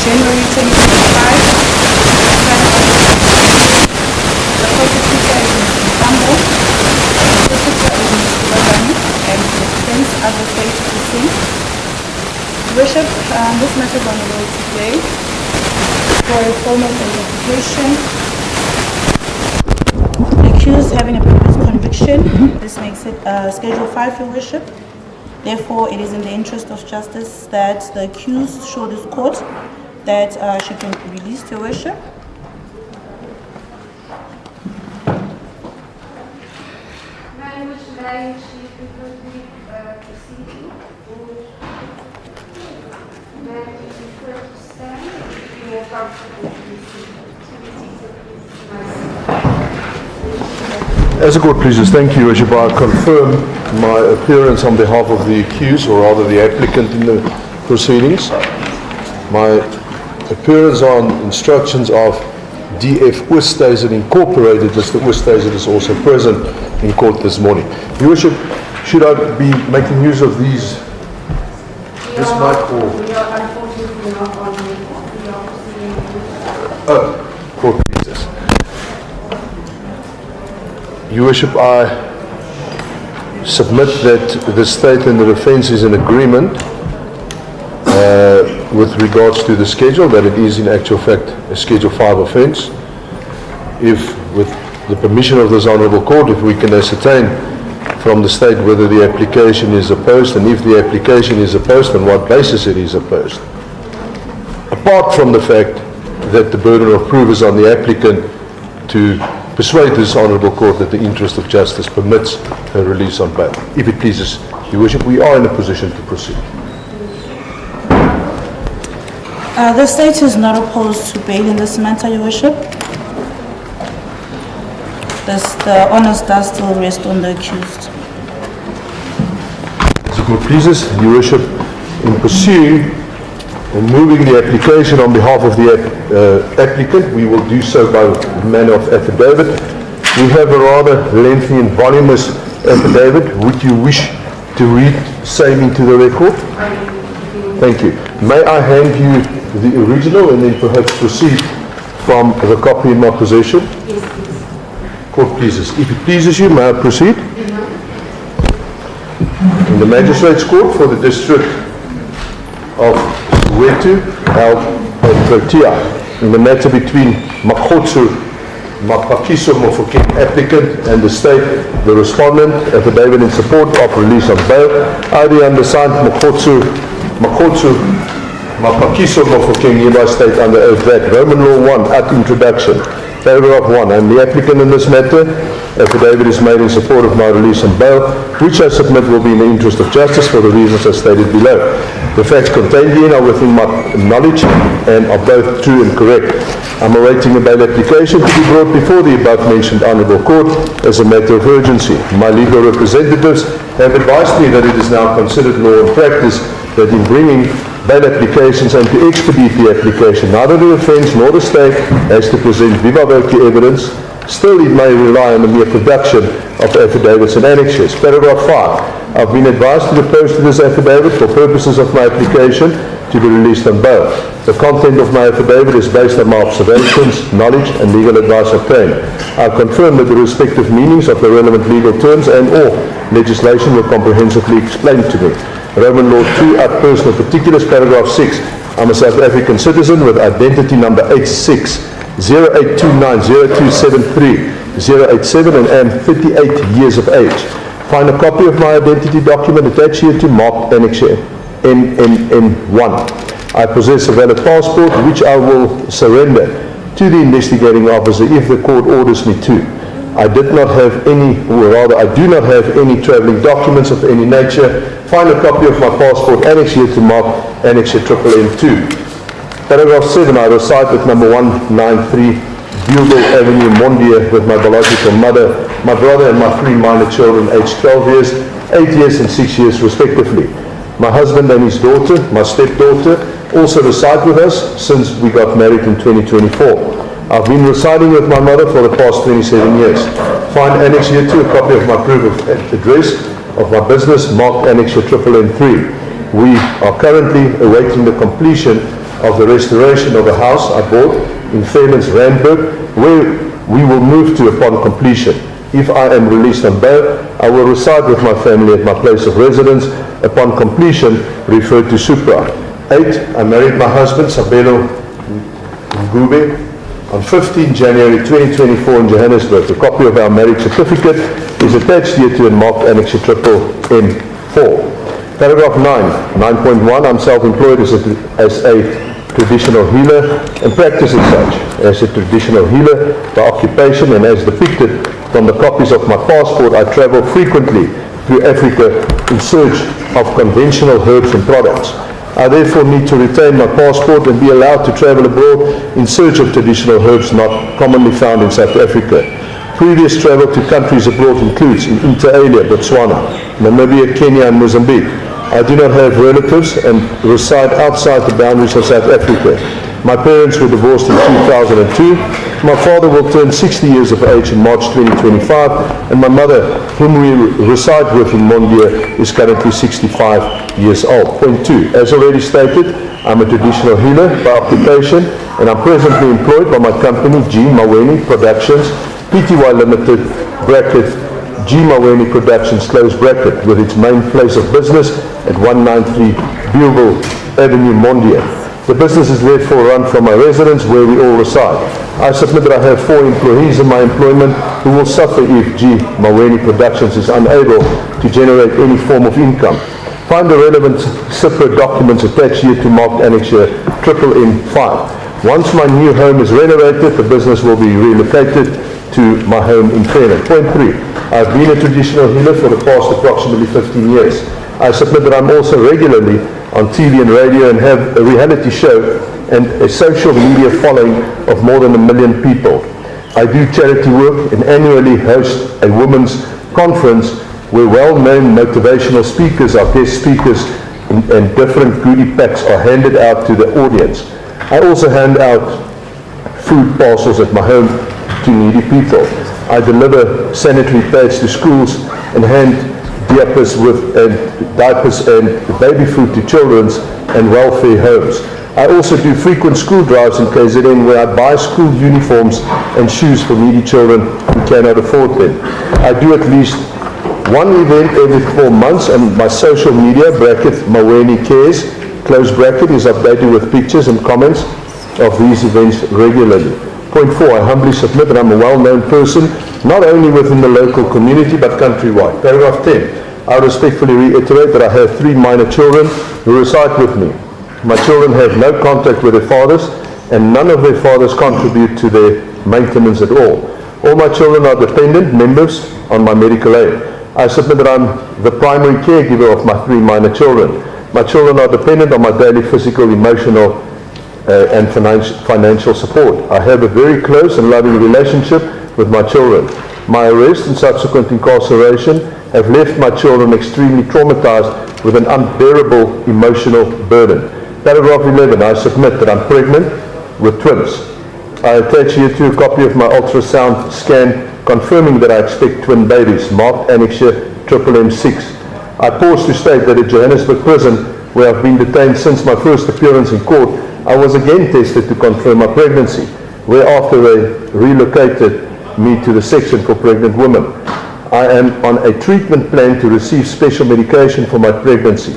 January 2025. The prosecutor is Mr. Sambo, the solicitor is Mr. Wagani, and the defense advocate is Singh. Worship, this matter is on the road today for a formal identification. The accused having a previous conviction, this makes it Schedule 5, Your Worship. Therefore, it is in the interest of justice that the accused show this court that she can be released, Your Worship. Ma'am, which line she proceeding? Ma'am, you prefer to stand or you more comfortable to As the court pleases, thank you, Your Worship. I confirm my appearance on behalf of the accused, or rather the applicant in the proceedings. My appearance on instructions of D.F. Oosthuizen Incorporated. Mr. Oosthuizen is also present in court this morning. Your Worship, should I be making use of this mic or? We are unfortunately not on the court. We are proceeding. Oh, court pleases. Your Worship, I submit that the state and the defence is in agreement with regards to the schedule, that it is in actual fact a Schedule 5 offence. If, with the permission of this Honourable Court, if we can ascertain from the state whether the application is opposed, and if the application is opposed, on what basis it is opposed. Apart from the fact that the burden of proof is on the applicant to persuade this Honourable Court that the interest of justice permits her release on bail. If it pleases Your Worship, we are in a position to proceed. The state is not opposed to bail in this matter, Your Worship. The onus does still rest on the accused. As the court pleases, Your Worship, in pursuing or moving the application on behalf of the applicant, we will do so by manner of affidavit. We have a rather lengthy and voluminous affidavit. Would you wish to read same into the record? Thank you. May I hand you the original and then perhaps proceed from the copy in my possession? Yes, please. Court pleases. If it pleases you, may I proceed? In the Magistrates Court for the District of Soweto, held at Protea, in the matter between Makgotso Mapakiso Mofokeng, applicant, and the state, the respondent, affidavit in support of release on bail. I, the undersigned Makgotso Mapakiso Mofokeng, hereby state under oath that Roman Law 1, at introduction, paragraph 1, and the applicant in this matter, affidavit is made in support of my release on bail, which I submit will be in the interest of justice for the reasons as stated below. The facts contained herein are within my knowledge and are both true and correct. I'm awaiting a bail application to be brought before the above-mentioned Honourable Court as a matter of urgency. My legal representatives have advised me that it is now considered law and practice that in bringing bail applications and to expedite the application, neither the defence nor the state has to present viva voce evidence. Still, it may rely on the mere production of affidavits and annexures. Paragraph 5. I've been advised to depose to this affidavit for purposes of my application to be released on bail. The content of my affidavit is based on my observations, knowledge, and legal advice obtained. I confirm that the respective meanings of the relevant legal terms and or legislation were comprehensively explained to me. Roman Law 2, at personal particulars, paragraph 6. I'm a South African citizen with identity number 86-0829-0273-087 and am 38 years of age. Find a copy of my identity document attached here to marked annexure NNN1. I possess a valid passport which I will surrender to the investigating officer if the court orders me to. I did not have any, or rather I do not have any travelling documents of any nature. Find a copy of my passport annexed here to mark annexure NNN2. Paragraph 7, I reside with number 193 Bugle Avenue, Mondia, with my biological mother, my brother and my 3 minor children aged 12 years, 8 years and 6 years respectively. My husband and his daughter, my stepdaughter, also reside with us since we got married in 2024. I've been residing with my mother for the past 27 years. Find Annex here 2, a copy of my proof of address of my business, marked Annex NNN3. We are currently awaiting the completion of the restoration of a house I bought in Fairlands, Randburg, where we will move to upon completion. If I am released on bail, I will reside with my family at my place of residence upon completion, referred to Supra. 8. I married my husband, Sabelo Ngube, on 15 January 2024 in Johannesburg. A copy of our marriage certificate is attached here to and marked Annexure M4. Paragraph 9, 9.1, I'm self-employed as a traditional healer and practice as such, as a traditional healer by occupation, and as depicted from the copies of my passport, I travel frequently through Africa in search of conventional herbs and products. I therefore need to retain my passport and be allowed to travel abroad in search of traditional herbs not commonly found in South Africa. Previous travel to countries abroad includes in inter alia, Botswana, Namibia, Kenya and Mozambique. I do not have relatives and reside outside the boundaries of South Africa. My parents were divorced in 2002. My father will turn 60 years of age in March 2025, and my mother, whom we reside with in Mondia, is currently 65 years old. Point 2. As already stated, I'm a traditional healer by occupation, and I'm presently employed by my company, G. Maweni Productions, Pty Limited, bracket, G. Maweni Productions, close bracket, with its main place of business at 193 Beulville Avenue, Mondia. The business is therefore run from my residence where we all reside. I submit that I have 4 employees in my employment who will suffer if G. Maweni Productions is unable to generate any form of income. Find the relevant separate documents attached here to marked Annexure M5. Once my new home is renovated, the business will be relocated to my home in Fairland. Point 3. I've been a traditional healer for the past approximately 15 years. I submit that I'm also regularly on TV and radio and have a reality show and a social media following of more than 1 million people. I do charity work and annually host a women's conference where well-known motivational speakers, our guest speakers, and different goodie packs are handed out to the audience. I also hand out food parcels at my home to needy people. I deliver sanitary pads to schools and hand diapers and baby food to children's and welfare homes. I also do frequent school drives in KZN where I buy school uniforms and shoes for needy children who cannot afford them. I do at least one event every 4 months, and my social media, bracket Maweni Cares, close bracket, is updated with pictures and comments of these events regularly. Point 4, I humbly submit that I'm a well-known person, not only within the local community, but countrywide. Paragraph 10, I respectfully reiterate that I have 3 minor children who reside with me. My children have no contact with their fathers, and none of their fathers contribute to their maintenance at all. All my children are dependent members on my medical aid. I submit that I'm the primary caregiver of my 3 minor children. My children are dependent on my daily physical, emotional, and financial support. I have a very close and loving relationship with my children. My arrest and subsequent incarceration have left my children extremely traumatized with an unbearable emotional burden. Paragraph 11, I submit that I'm pregnant with twins. I attach here to a copy of my ultrasound scan confirming that I expect twin babies, marked Annexure M6. I pause to state that at Johannesburg prison, where I've been detained since my first appearance in court, I was again tested to confirm my pregnancy, whereafter they relocated me to the section for pregnant women. I am on a treatment plan to receive special medication for my pregnancy.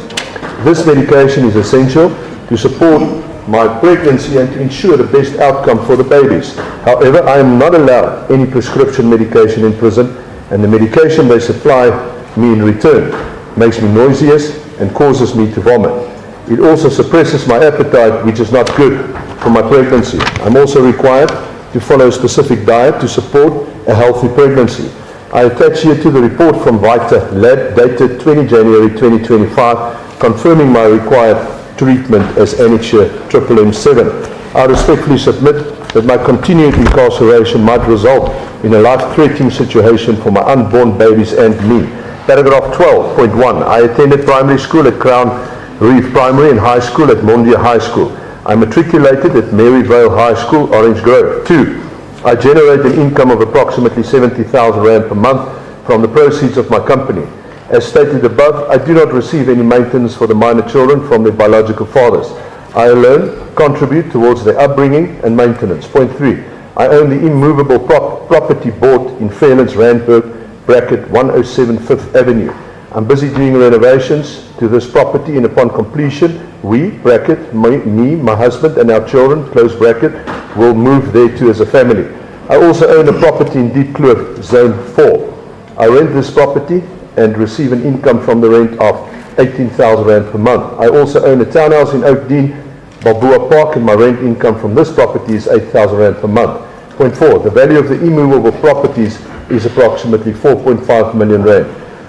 This medication is essential to support my pregnancy and to ensure the best outcome for the babies. However, I am not allowed any prescription medication in prison, and the medication they supply me in return makes me nauseous and causes me to vomit. It also suppresses my appetite, which is not good for my pregnancy. I'm also required to follow a specific diet to support a healthy pregnancy. I attach here to the report from Vita Lab dated 20 January 2025 confirming my required treatment as Annexure M7. I respectfully submit that my continued incarceration might result in a life-threatening situation for my unborn babies and me. Paragraph 12.1. I attended primary school at Crown Reef Primary and high school at Mondia High School. I matriculated at Maryvale High School, Orange Grove. 2. I generate an income of approximately 70,000 Rand per month from the proceeds of my company. As stated above, I do not receive any maintenance for the minor children from their biological fathers. I alone contribute towards their upbringing and maintenance. Point 3, I own the immovable property bought in Fairlands, Randburg, bracket 107 5th Avenue. I'm busy doing renovations to this property, and upon completion, we, bracket, me, my husband and our children, close bracket, will move there too as a family. I also own a property in Deep Kloof, Zone 4. I rent this property and receive an income from the rent of 18,000 Rand per month. I also own a townhouse in Oakdean, Balboa Park, and my rent income from this property is 8,000 Rand per month. Point 4, the value of the immovable properties is approximately 4.5 million Rand.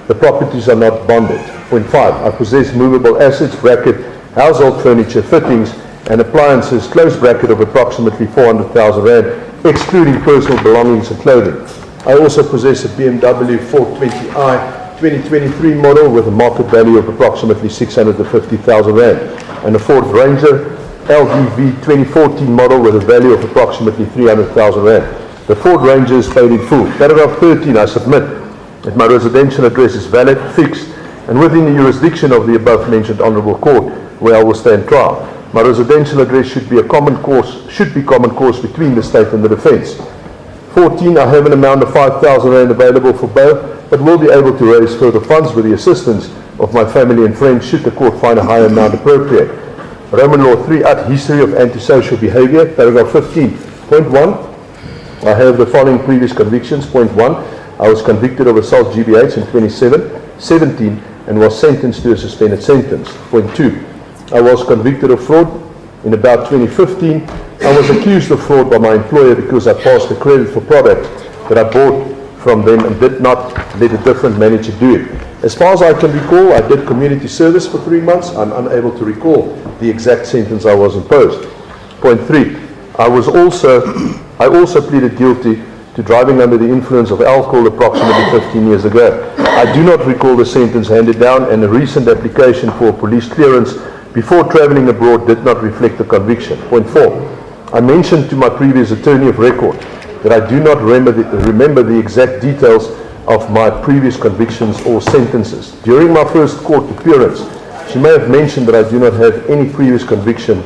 The properties are not bonded. Point 5, I possess movable assets, bracket, household furniture, fittings, and appliances, close bracket, of approximately 400,000 Rand, excluding personal belongings and clothing. I also possess a BMW 420i 2023 model with a market value of approximately 650,000 Rand, and a Ford Ranger LDV 2014 model with a value of approximately 300,000 Rand. The Ford Ranger is paid in full. Paragraph 13, I submit that my residential address is valid, fixed, and within the jurisdiction of the above mentioned Honourable Court, where I will stand trial. My residential address should be common course between the state and the defence. 14, I have an amount of 5,000 Rand available for bail, but will be able to raise further funds with the assistance of my family and friends should the court find a higher amount appropriate. Roman Law 3, history of antisocial behaviour, paragraph 15. Point 1, I have the following previous convictions. Point 1, I was convicted of assault GBH in 2017 and was sentenced to a suspended sentence. Point 2, I was convicted of fraud in about 2015. I was accused of fraud by my employer because I passed the credit for product that I bought from them and did not let a different manager do it. As far as I can recall, I did community service for 3 months. I'm unable to recall the exact sentence I was imposed. Point 3, I also pleaded guilty to driving under the influence of alcohol approximately 15 years ago. I do not recall the sentence handed down, and a recent application for police clearance before travelling abroad did not reflect the conviction. Point 4, I mentioned to my previous attorney of record that I do not remember the exact details of my previous convictions or sentences. During my first court appearance, she may have mentioned that I do not have any previous convictions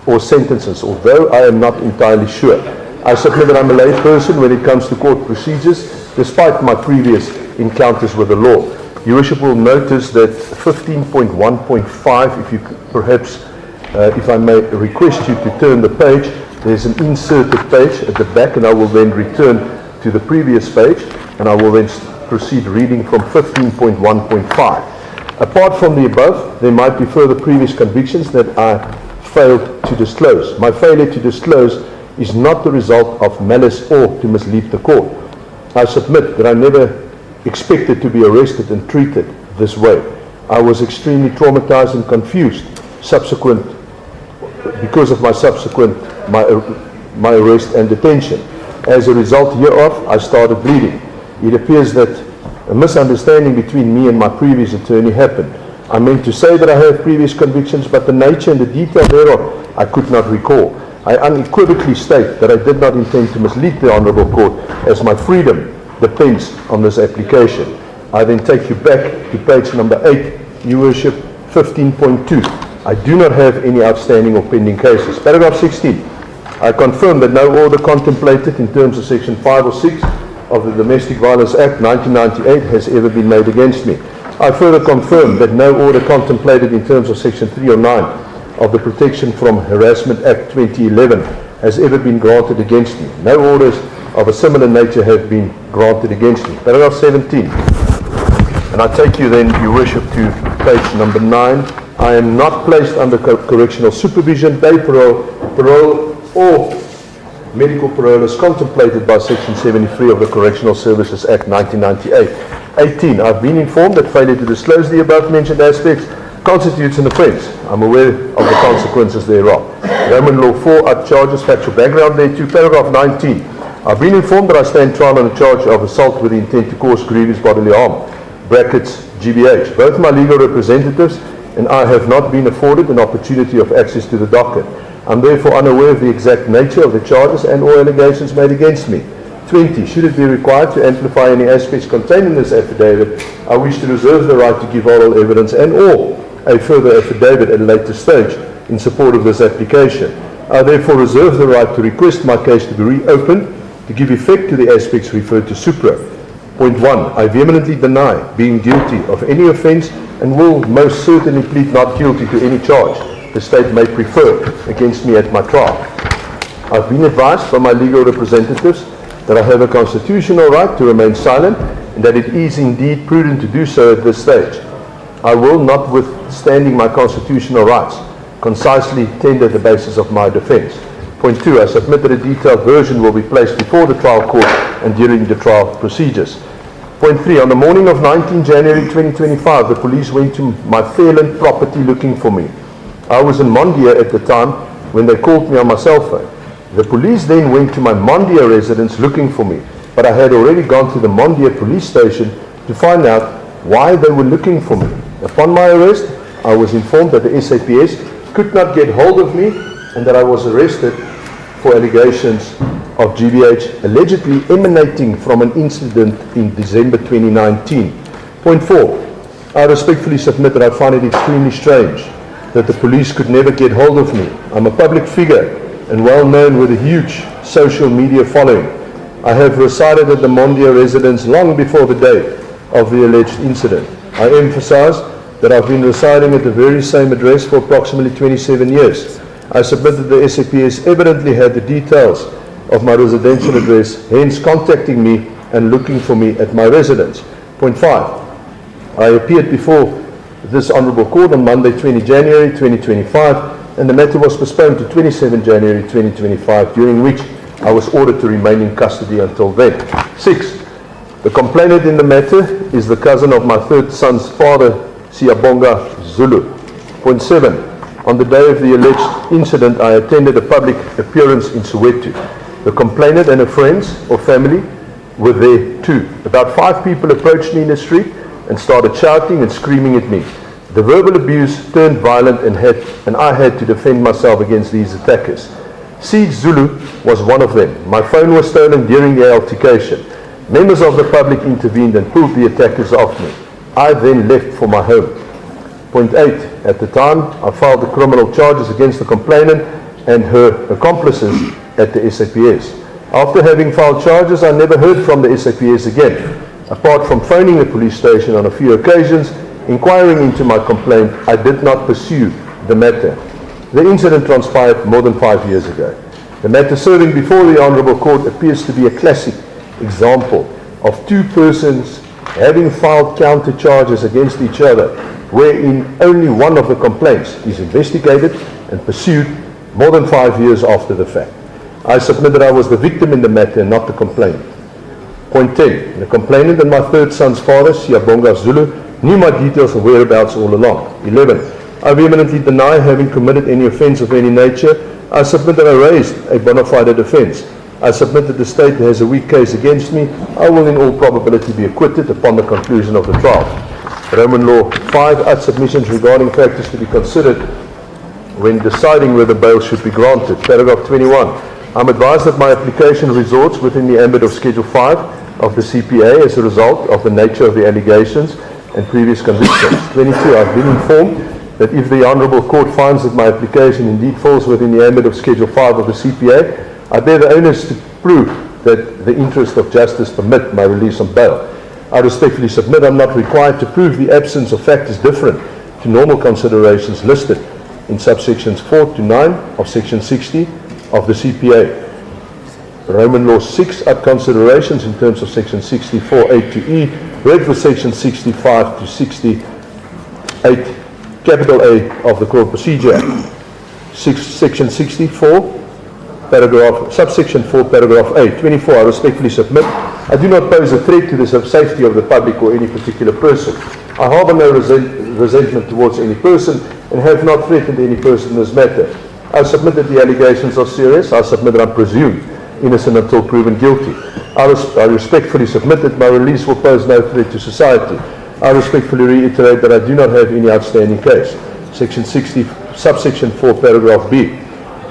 or sentences, although I am not entirely sure. I submit that I'm a lay person when it comes to court procedures, despite my previous encounters with the law. Your Worship will notice that 15.1.5, if you perhaps, if I may request you to turn the page, there's an inserted page at the back, and I will then return to the previous page, and I will then proceed reading from 15.1.5. Apart from the above, there might be further previous convictions that I failed to disclose. My failure to disclose is not the result of malice or to mislead the court. I submit that I never expected to be arrested and treated this way. I was extremely traumatized and confused because of my arrest and detention. As a result hereof, I started bleeding. It appears that a misunderstanding between me and my previous attorney happened. I meant to say that I have previous convictions, but the nature and the detail thereof I could not recall. I unequivocally state that I did not intend to mislead the Honourable Court, as my freedom depends on this application. I then take you back to page number 8, Your Worship, 15.2. I do not have any outstanding or pending cases. Paragraph 16. I confirm that no order contemplated in terms of Section 5 or 6 of the Domestic Violence Act 1998 has ever been made against me. I further confirm that no order contemplated in terms of Section 3 or 9 of the Protection from Harassment Act 2011 has ever been granted against me. No orders of a similar nature have been granted against me. Paragraph 17. And I take you then, Your Worship, to page number 9. I am not placed under correctional supervision, day parole, or medical parole as contemplated by Section 73 of the Correctional Services Act 1998. 18. I've been informed that failure to disclose the above mentioned aspects constitutes an offence. I'm aware of the consequences thereof. Roman Law 4 charges factual background thereto. Paragraph 19. I've been informed that I stand trial on a charge of assault with the intent to cause grievous bodily harm, brackets GBH. Both my legal representatives and I have not been afforded an opportunity of access to the docket. I'm therefore unaware of the exact nature of the charges and or allegations made against me. 20. Should it be required to amplify any aspects contained in this affidavit, I wish to reserve the right to give oral evidence and or a further affidavit at a later stage in support of this application. I therefore reserve the right to request my case to be reopened to give effect to the aspects referred to supra. Point 1. I vehemently deny being guilty of any offence and will most certainly plead not guilty to any charge the State may prefer against me at my trial. I've been advised by my legal representatives that I have a constitutional right to remain silent and that it is indeed prudent to do so at this stage. I will, notwithstanding my constitutional rights, concisely tender the basis of my defence. Point 2. I submit that a detailed version will be placed before the trial court and during the trial procedures. Point 3. On the morning of 19 January 2025, the police went to my Fairland property looking for me. I was in Mondia at the time when they called me on my cell phone. The police then went to my Mondia residence looking for me, but I had already gone to the Mondia police station to find out why they were looking for me. Upon my arrest, I was informed that the SAPS could not get hold of me and that I was arrested for allegations of GBH allegedly emanating from an incident in December 2019. Point 4. I respectfully submit that I find it extremely strange that the police could never get hold of me. I'm a public figure and well known with a huge social media following. I have resided at the Mondia residence long before the day of the alleged incident. I emphasize that I've been residing at the very same address for approximately 27 years. I submit that the SAPS evidently had the details of my residential address, hence contacting me and looking for me at my residence. Point 5. I appeared before this Honourable Court on Monday 20 January 2025 and the matter was postponed to 27 January 2025, during which I was ordered to remain in custody until then. 6. The complainant in the matter is the cousin of my third son's father, Siabonga Zulu. Point 7. On the day of the alleged incident, I attended a public appearance in Soweto. The complainant and her friends or family were there too. About 5 people approached me in the street and started shouting and screaming at me. The verbal abuse turned violent and I had to defend myself against these attackers. Siege Zulu was one of them. My phone was stolen during the altercation. Members of the public intervened and pulled the attackers off me. I then left for my home. Point 8. At the time, I filed the criminal charges against the complainant and her accomplices at the SAPS. After having filed charges, I never heard from the SAPS again. Apart from phoning the police station on a few occasions, inquiring into my complaint, I did not pursue the matter. The incident transpired more than 5 years ago. The matter serving before the Honourable Court appears to be a classic example of 2 persons having filed counter charges against each other, wherein only one of the complaints is investigated and pursued more than 5 years after the fact. I submit that I was the victim in the matter and not the complainant. Point 10. The complainant and my third son's father, Siabonga Zulu, knew my details and whereabouts all along. 11. I vehemently deny having committed any offence of any nature. I submit that I raised a bona fide defence. I submit that the State has a weak case against me. I will in all probability be acquitted upon the conclusion of the trial. Roman Law 5. Ad submissions regarding factors to be considered when deciding whether bail should be granted. Paragraph 21. I'm advised that my application resorts within the ambit of Schedule 5 of the CPA as a result of the nature of the allegations and previous convictions. 22. I've been informed that if the Honourable Court finds that my application indeed falls within the ambit of Schedule 5 of the CPA, I bear the onus to prove that the interest of justice permit my release on bail. I respectfully submit I'm not required to prove the absence of factors different to normal considerations listed in subsections 4 to 9 of Section 60 of the CPA. Roman Law 6, at considerations in terms of Section 64A to E, read for Section 65 to 68, capital A of the Court Procedure Act. Section 64, subsection 4, paragraph A. 24, I respectfully submit I do not pose a threat to the safety of the public or any particular person. I harbour no resentment towards any person and have not threatened any person in this matter. I submit that the allegations are serious. I submit that I'm presumed innocent until proven guilty. I respectfully submit that my release will pose no threat to society. I respectfully reiterate that I do not have any outstanding case. Section 60, subsection 4, paragraph B.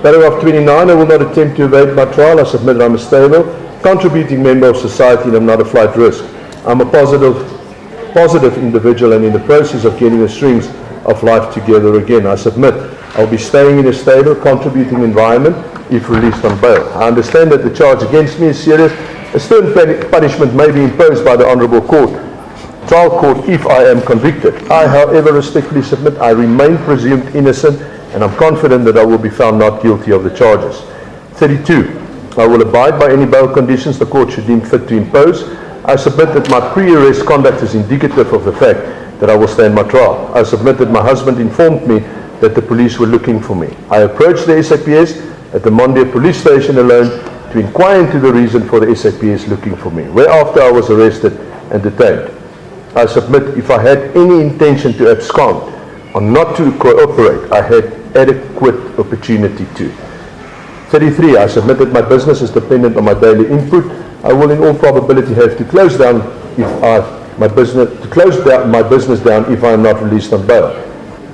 Paragraph 29, I will not attempt to evade my trial. I submit that I'm a stable, contributing member of society and I'm not a flight risk. I'm a positive individual and in the process of getting the strings of life together again. I submit I'll be staying in a stable, contributing environment if released on bail. I understand that the charge against me is serious. A stern punishment may be imposed by the Honourable Court, trial court, if I am convicted. I, however, respectfully submit I remain presumed innocent, and I'm confident that I will be found not guilty of the charges. 32. I will abide by any bail conditions the court should deem fit to impose. I submit that my pre-arrest conduct is indicative of the fact that I will stand my trial. I submit that my husband informed me that the police were looking for me. I approached the SAPS at the Monday police station alone to inquire into the reason for the SAPS looking for me, whereafter I was arrested and detained. I submit if I had any intention to abscond or not to cooperate, I had adequate opportunity to. 33. I submit that my business is dependent on my daily input. I will in all probability have to close down my business down if I am not released on bail.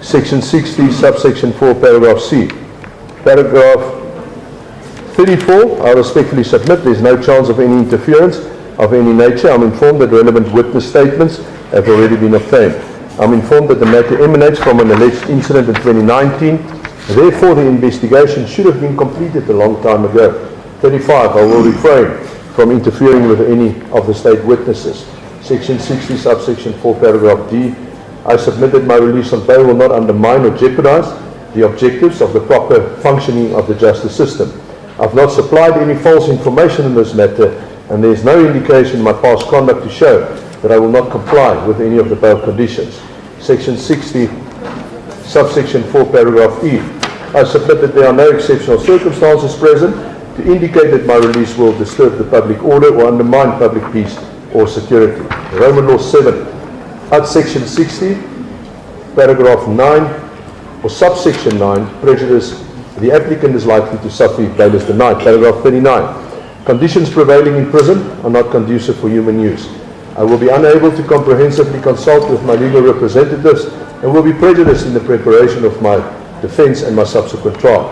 Section 60, subsection 4, paragraph C. Paragraph 34. I respectfully submit there is no chance of any interference of any nature. I'm informed that relevant witness statements have already been obtained. I'm informed that the matter emanates from an alleged incident in 2019. Therefore, the investigation should have been completed a long time ago. 35. I will refrain from interfering with any of the state witnesses. Section 60, subsection 4, paragraph D. I submit that my release on bail will not undermine or jeopardize the objectives of the proper functioning of the justice system. I've not supplied any false information in this matter, and there is no indication in my past conduct to show that I will not comply with any of the bail conditions. Section 60, subsection 4, paragraph E. I submit that there are no exceptional circumstances present to indicate that my release will disturb the public order or undermine public peace or security. Roman law 7. At section 60, paragraph 9, or subsection 9, prejudice, the applicant is likely to suffer if bail is denied. Paragraph 39. Conditions prevailing in prison are not conducive for human use. I will be unable to comprehensively consult with my legal representatives and will be prejudiced in the preparation of my defense and my subsequent trial.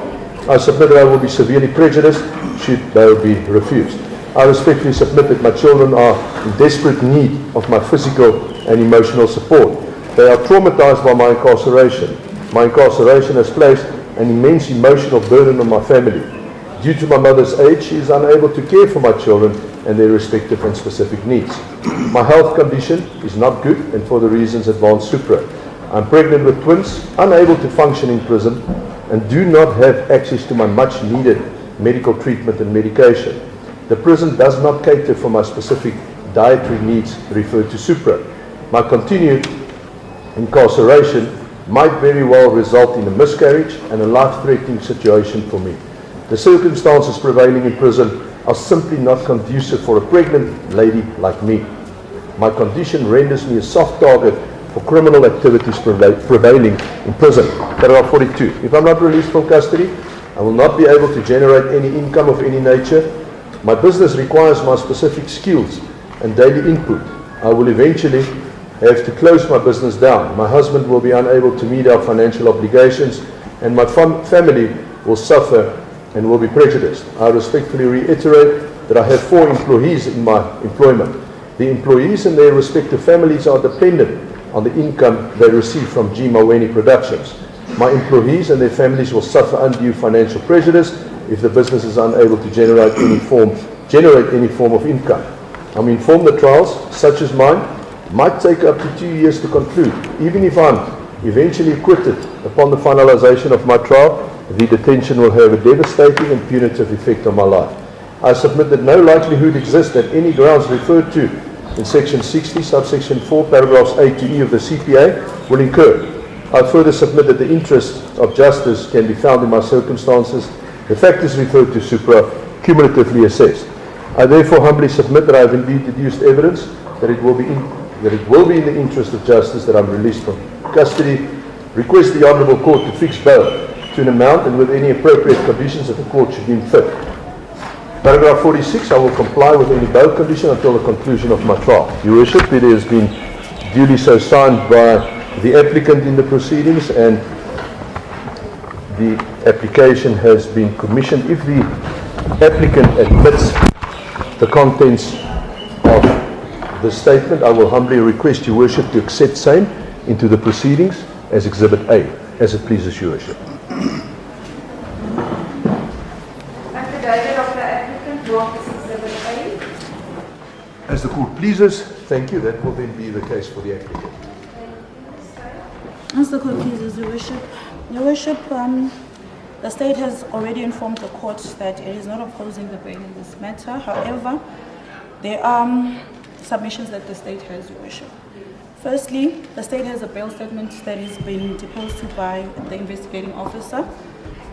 I submit that I will be severely prejudiced should bail be refused. I respectfully submit that my children are in desperate need of my physical and emotional support. They are traumatized by my incarceration. My incarceration has placed an immense emotional burden on my family. Due to my mother's age, she is unable to care for my children and their respective and specific needs. My health condition is not good, and for the reasons advanced supra. I'm pregnant with twins, unable to function in prison, and do not have access to my much needed medical treatment and medication. The prison does not cater for my specific dietary needs referred to supra. My continued incarceration might very well result in a miscarriage and a life-threatening situation for me. The circumstances prevailing in prison are simply not conducive for a pregnant lady like me. My condition renders me a soft target for criminal activities prevailing in prison. Paragraph 42. If I'm not released from custody, I will not be able to generate any income of any nature. My business requires my specific skills and daily input. I will eventually have to close my business down. My husband will be unable to meet our financial obligations, and my family will suffer and will be prejudiced. I respectfully reiterate that I have 4 employees in my employment. The employees and their respective families are dependent on the income they receive from Gogo Maweni Productions. My employees and their families will suffer undue financial prejudice if the business is unable to generate any form of income. I'm informed that trials such as mine might take up to 2 years to conclude. Even if I'm eventually acquitted upon the finalization of my trial, the detention will have a devastating and punitive effect on my life. I submit that no likelihood exists that any grounds referred to in section 60, subsection 4, paragraphs A to E of the CPA will incur. I further submit that the interest of justice can be found in my circumstances, the factors referred to supra, cumulatively assessed. I therefore humbly submit that I have indeed deduced evidence that it will be in the interest of justice that I'm released from custody. Request the Honourable Court to fix bail to an amount and with any appropriate conditions that the Court should deem fit. Paragraph 46, I will comply with any bail condition until the conclusion of my trial. Your Worship, it has been duly so signed by the applicant in the proceedings, and the application has been commissioned. If the applicant admits the contents of the statement, I will humbly request Your Worship to accept same into the proceedings as Exhibit A, as it pleases Your Worship. Affidavit of the applicant, marked as Exhibit A. As the court pleases, thank you. That will then be the case for the applicant. As the court pleases, Your Worship. Your Worship, the state has already informed the court that it is not opposing the bail in this matter. However, there are submissions that the state has, Your Worship. Firstly, the state has a bail statement that is being deposed to by the investigating officer.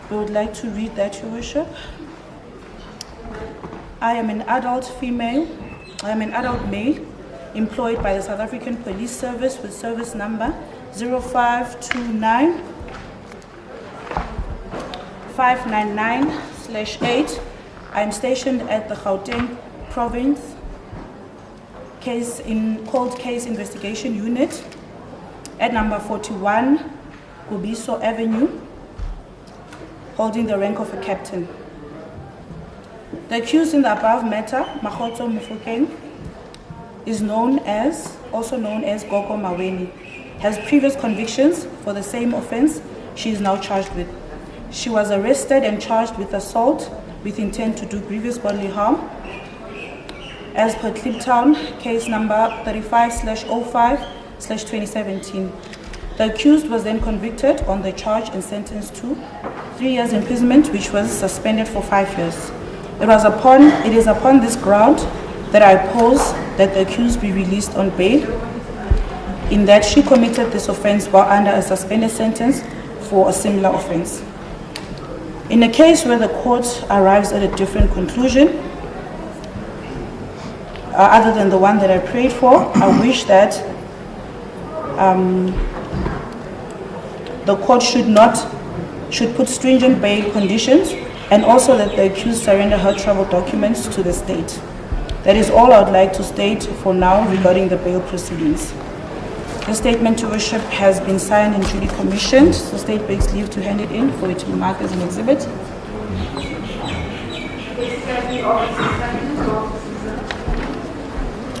We would like to read that, Your Worship. I am an adult female. I am an adult male employed by the South African Police Service with service number 0529 599/8. I am stationed at the Gauteng Province Cold Case Investigation Unit at number 41 Gubiso Avenue, holding the rank of a captain. The accused in the above matter, Makgotso Mofokeng, is also known as Gogo Maweni, has previous convictions for the same offense she is now charged with. She was arrested and charged with assault with intent to do grievous bodily harm as per Kliptown case number 35/05/2017. The accused was then convicted on the charge and sentenced to 3 years imprisonment, which was suspended for 5 years. It is upon this ground that I oppose that the accused be released on bail, in that she committed this offense while under a suspended sentence for a similar offense. In a case where the court arrives at a different conclusion, other than the one that I prayed for, I wish that the court should put stringent bail conditions, and also that the accused surrender her travel documents to the state. That is all I would like to state for now regarding the bail proceedings. The statement to worship has been signed and duly commissioned. The state begs leave to hand it in for it to be marked as an exhibit.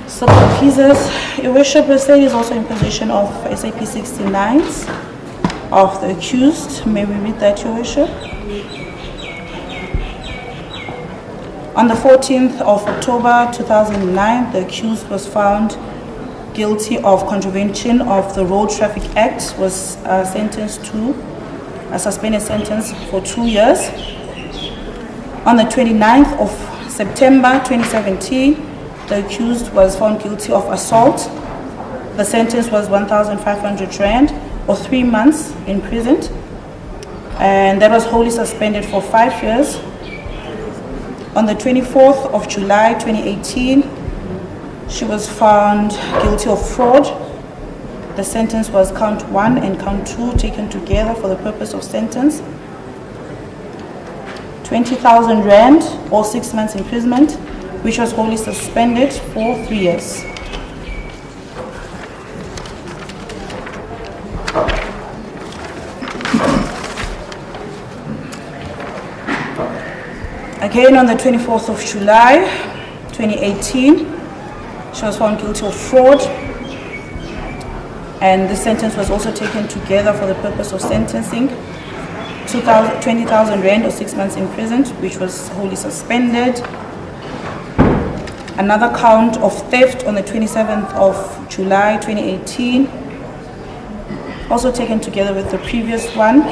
So, pleases, Your Worship, the state is also in possession of SAP 69s of the accused. May we read that, Your Worship? On the 14th of October 2009, the accused was found guilty of contravention of the Road Traffic Act, was sentenced to a suspended sentence for 2 years. On the 29th of September 2017, the accused was found guilty of assault. The sentence was 1,500 rand or 3 months imprisoned, and that was wholly suspended for 5 years. On the 24th of July 2018, she was found guilty of fraud. The sentence was count 1 and count 2 taken together for the purpose of sentence. 20,000 rand or 6 months imprisonment, which was wholly suspended for 3 years. Again, on the 24th of July 2018, she was found guilty of fraud, and the sentence was also taken together for the purpose of sentencing. 20,000 rand or 6 months imprisoned, which was wholly suspended. Another count of theft on the 27th of July 2018, also taken together with the previous one.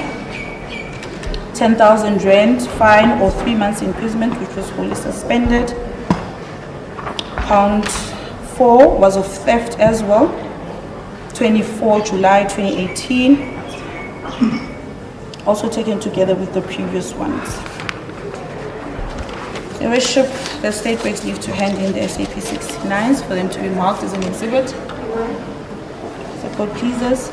10,000 rand fine or 3 months imprisonment, which was wholly suspended. Count 4 was of theft as well. 24 July 2018, also taken together with the previous ones. Your Worship, the state begs leave to hand in the SAP 69s for them to be marked as an exhibit. The court pleases.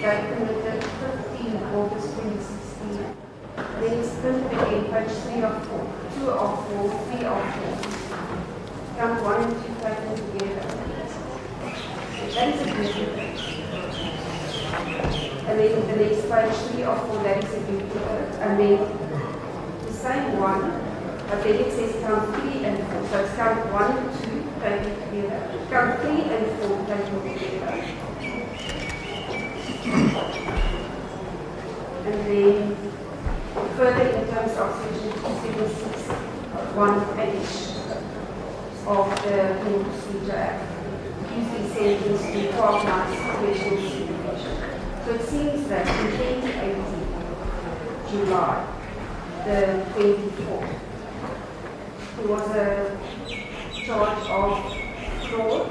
that committed 15 August 2016. Then it's printed again, page 3 of 4, 2 of 4, 3 of 4. Count 1 and 2 taken together. That is a duplicate. And then the next page 3 of 4, that is a duplicate. And then the same one, but then it says count 3 and 4. So it's count 1 and 2 taken together. Count 3 and 4 taken together. And then further in terms of section 276, 1H of the Criminal Procedure Act, usually sentenced to 12 months correctional supervision. So it seems that in 2018, July the 24th, there was a charge of fraud,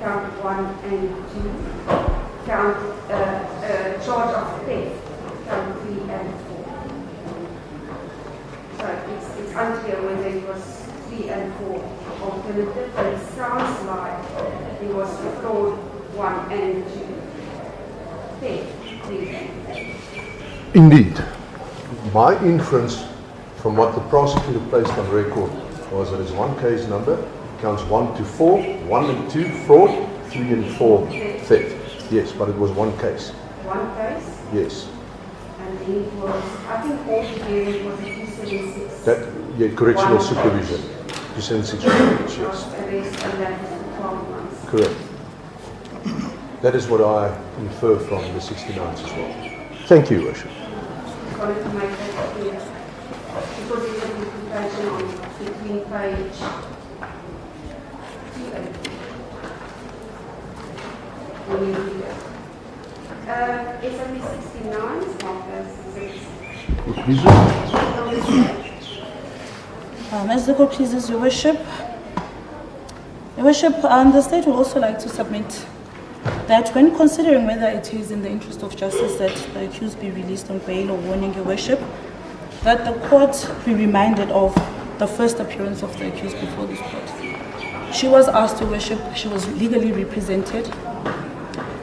count 1 and 2, count charge of theft, count 3 and 4. So it's unclear whether it was 3 and 4 alternative, but it sounds like it was fraud 1 and 2, theft 3 and 4. Indeed. My inference from what the prosecutor placed on record was that it's one case number, counts 1 to 4, 1 and 2 fraud, 3 and 4 theft. Yes, but it was one case. One case? Yes. And then it was, I think altogether it was a 276. That, yeah, correctional One supervision. 276 yes. Arrest and that was for 12 months. Correct. That is what I infer from the 69s as well. Thank you, Your Worship. I wanted to make that clear. Because there's a duplication on between page 2 and 3. When you read it. SABC 69 is not As the court pleases, Your Worship. Your Worship, the state would also like to submit that when considering whether it is in the interest of justice that the accused be released on bail or warning, Your Worship, that the court be reminded of the first appearance of the accused before this court. She was asked, Your Worship, she was legally represented,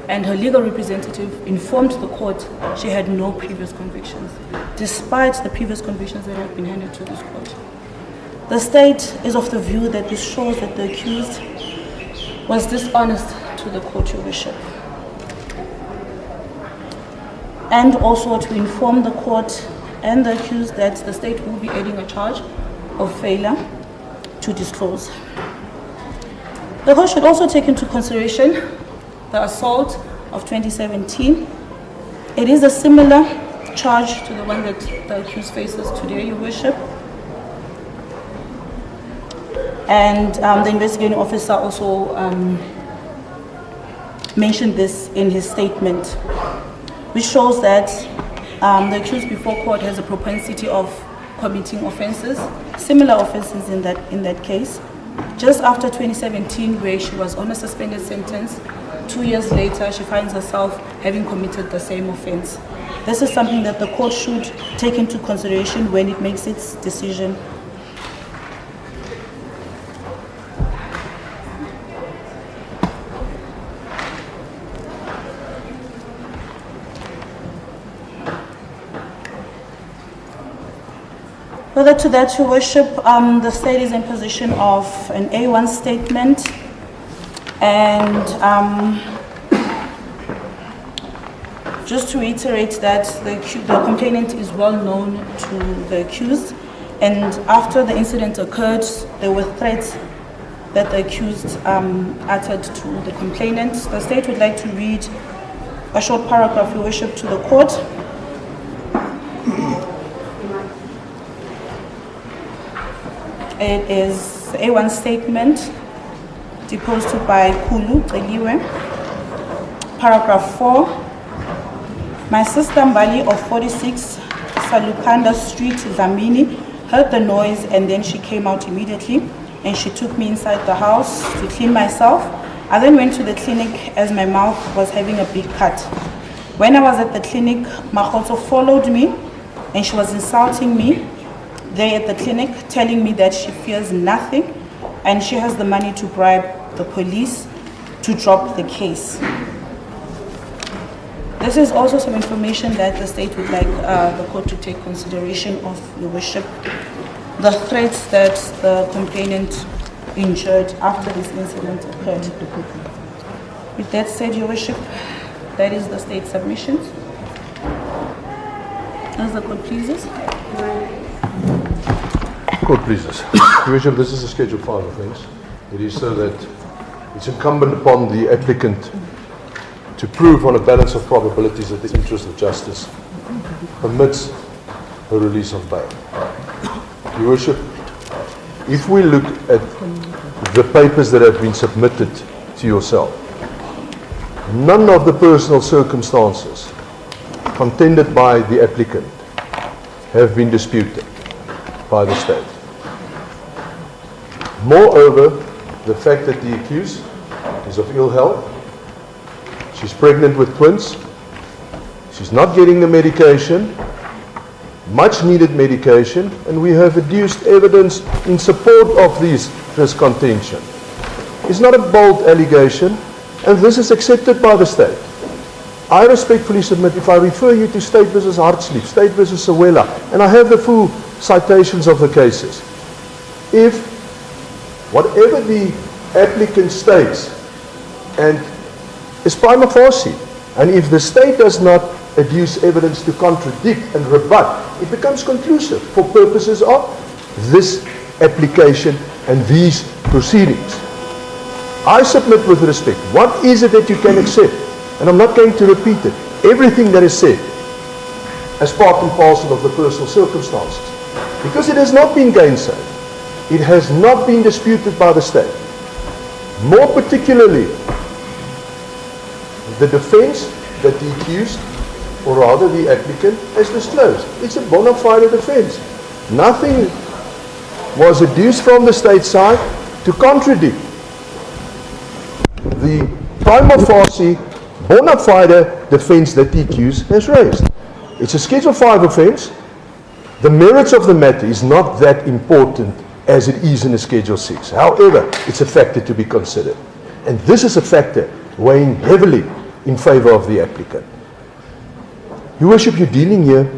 and her legal representative informed the court she had no previous convictions, despite the previous convictions that had been handed to this court. The state is of the view that this shows that the accused was dishonest to the court, Your Worship. And also to inform the court and the accused that the state will be adding a charge of failure to disclose. The court should also take into consideration the assault of 2017. It is a similar charge to the one that the accused faces today, Your Worship. And the investigating officer also mentioned this in his statement, which shows that the accused before court has a propensity of committing offenses, similar offenses in that case. Just after 2017, where she was on a suspended sentence, 2 years later, she finds herself having committed the same offense. This is something that the court should take into consideration when it makes its decision. Further to that, Your Worship, the state is in possession of an A1 statement, and just to reiterate that the complainant is well known to the accused, and after the incident occurred, there were threats that the accused uttered to the complainant. The state would like to read a short paragraph, Your Worship, to the court. It is A1 statement deposed by Kulu Eliwe. Paragraph 4. My sister Mbali of 46 Salukanda Street, Zamini, heard the noise and then she came out immediately and she took me inside the house to clean myself. I then went to the clinic as my mouth was having a big cut. When I was at the clinic, Mahoto followed me and she was insulting me there at the clinic, telling me that she fears nothing and she has the money to bribe the police to drop the case. This is also some information that the state would like the court to take consideration of, Your Worship. The threats that the complainant endured after this incident occurred. With that said, Your Worship, that is the state submissions. As the court pleases. Court pleases. Your Worship, this is a Schedule 5 offence. It is so that it's incumbent upon the applicant to prove on a balance of probabilities that the interest of justice permits the release of bail. Your Worship, if we look at the papers that have been submitted to yourself, none of the personal circumstances contended by the applicant have been disputed by the state. Moreover, the fact that the accused is of ill health, she's pregnant with twins, she's not getting the medication, much needed medication, and we have adduced evidence in support of this contention. It's not a bold allegation, and this is accepted by the state. I respectfully submit, if I refer you to State v. Hartsleaf, State v. Sawela, and I have the full citations of the cases, if whatever the applicant states and is prima facie, and if the state does not adduce evidence to contradict and rebut, it becomes conclusive for purposes of this application and these proceedings. I submit with respect, what is it that you can accept? And I'm not going to repeat it. Everything that is said as part and parcel of the personal circumstances. Because it has not been gainsaid. It has not been disputed by the state. More particularly, the defense that the accused, or rather the applicant, has disclosed. It's a bona fide defense. Nothing was adduced from the state side to contradict the prima facie bona fide defense that the accused has raised. It's a Schedule 5 offense. The merits of the matter is not that important as it is in a Schedule 6. However, it's a factor to be considered. And this is a factor weighing heavily in favor of the applicant. Your Worship, you're dealing here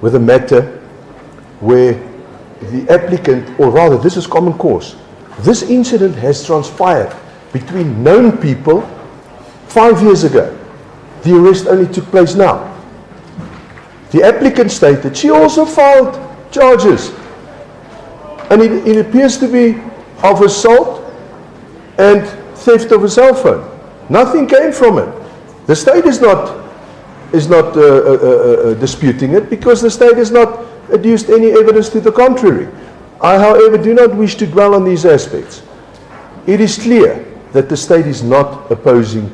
with a matter where the applicant, or rather this is common cause. This incident has transpired between known people 5 years ago. The arrest only took place now. The applicant stated she also filed charges, and it appears to be of assault and theft of a cell phone. Nothing came from it. The state is not disputing it because the state has not adduced any evidence to the contrary. I, however, do not wish to dwell on these aspects. It is clear that the state is not opposing.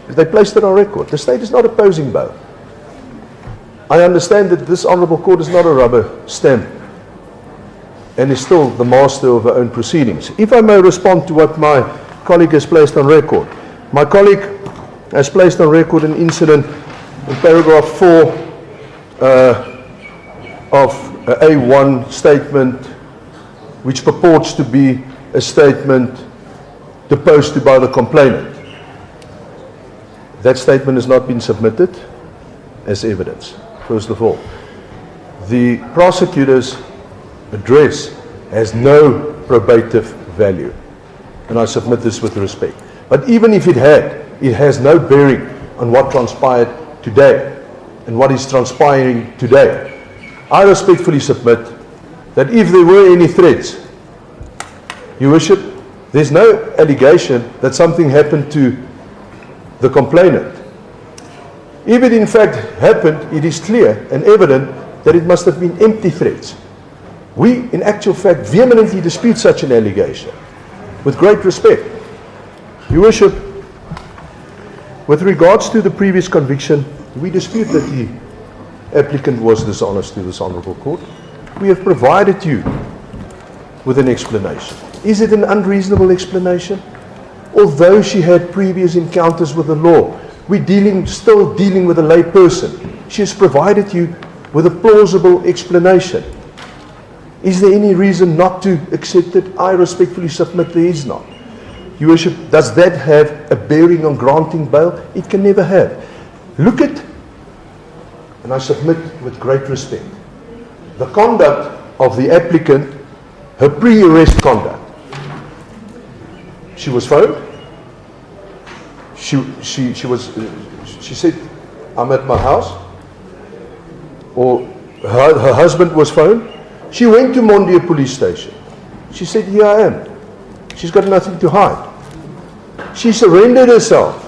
They placed it on record. The state is not opposing bail. I understand that this Honourable Court is not a rubber stamp and is still the master of her own proceedings. If I may respond to what my colleague has placed on record. My colleague has placed on record an incident in paragraph 4 of A1 statement, which purports to be a statement deposed to by the complainant. That statement has not been submitted as evidence. First of all, the prosecutor's address has no probative value, and I submit this with respect. But even if it had, it has no bearing on what transpired today and what is transpiring today. I respectfully submit that if there were any threats, Your Worship, there's no allegation that something happened to the complainant. If it in fact happened, it is clear and evident that it must have been empty threats. We, in actual fact, vehemently dispute such an allegation, with great respect. Your Worship, with regards to the previous conviction, we dispute that the applicant was dishonest to this Honourable Court. We have provided you with an explanation. Is it an unreasonable explanation? Although she had previous encounters with the law, we're still dealing with a lay person. She has provided you with a plausible explanation. Is there any reason not to accept it? I respectfully submit there is not. Your Worship, does that have a bearing on granting bail? It can never have. Look at, and I submit with great respect, the conduct of the applicant, her pre-arrest conduct. She was phoned. She said, I'm at my house. Or her husband was phoned. She went to Mondia police station. She said, here I am. She's got nothing to hide. She surrendered herself.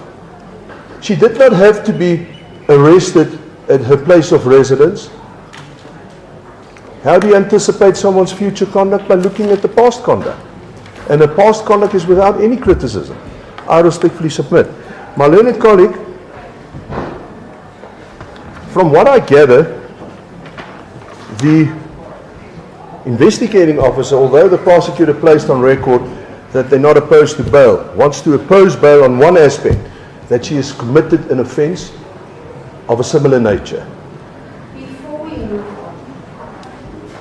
She did not have to be arrested at her place of residence. How do you anticipate someone's future conduct? By looking at the past conduct. And the past conduct is without any criticism. I respectfully submit. My learned colleague, from what I gather, the investigating officer, although the prosecutor placed on record that they're not opposed to bail, wants to oppose bail on one aspect, that she has committed an offence of a similar nature. Before we move on,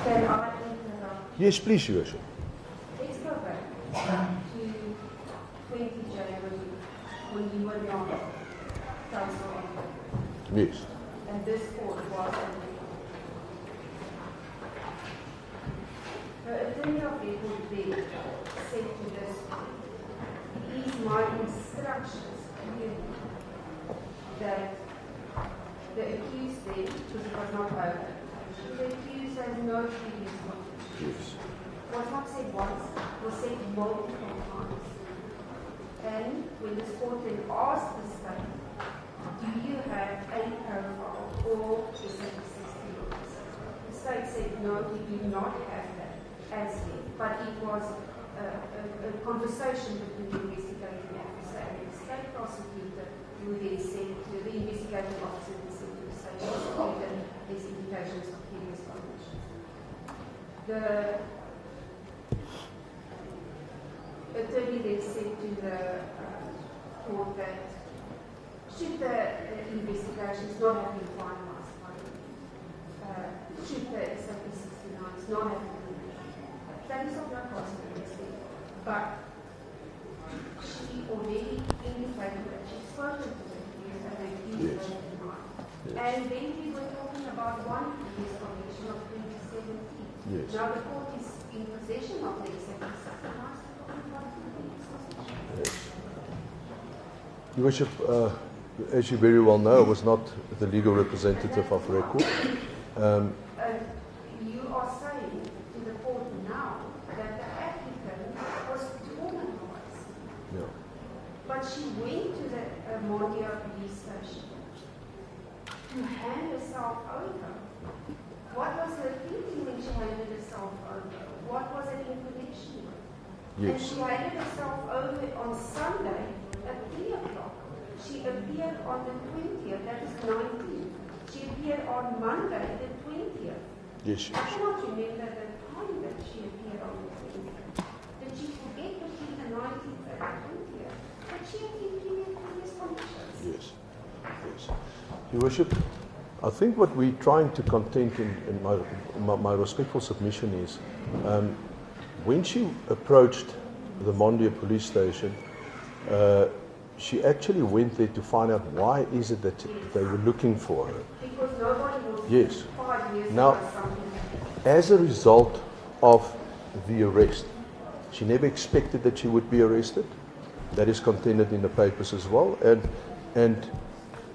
can I interrupt? Yes, please, Your Worship. Let's go back to 20 January when you were not counsel Yes. and this court was on the attorney of record there said to this court, it is my instructions clearly that the accused there, because it was not over, the accused has no previous conviction. Yes. Was not said once, was said multiple times. And when the court then asked the state, do you have a profile or is it the state said, no, we do not have that as yet. But it was a conversation between the investigating officer and the state prosecutor, who then said to the investigating officer, and said to the state prosecutor, there's indications of previous convictions. The attorney then said to the court that should the investigations not have been finalized by should the SABC 69s not have been that is not what possibility, but she already indicated that she's spoken to the accused and the accused was denied. And then we were talking about one previous conviction of 2017. Yes. Now the court is in possession of the SABC 69s. Your Worship, as you very well know, I was not the legal representative of record. You are saying to the court now that the applicant was traumatized. Yeah. But she went to the Mondia police station to hand herself over. What was her thinking when she handed herself over? What was it in connection with? Yes. And she handed herself over on Sunday at 3 o'clock. She appeared on the 20th, that is 19th. She appeared on Monday, the 20th. Yes, I cannot remember the time that she appeared on the 20th. Did she forget between the 19th and the 20th? But she appeared in previous conditions. Yes. Yes. Your Worship, I think what we're trying to contend in my respectful submission is, when she approached the Mondia police station, she actually went there to find out why is it that they were looking for her. Because nobody was Yes. 5 years Now, ago something. as a result of the arrest, she never expected that she would be arrested. That is contended in the papers as well. And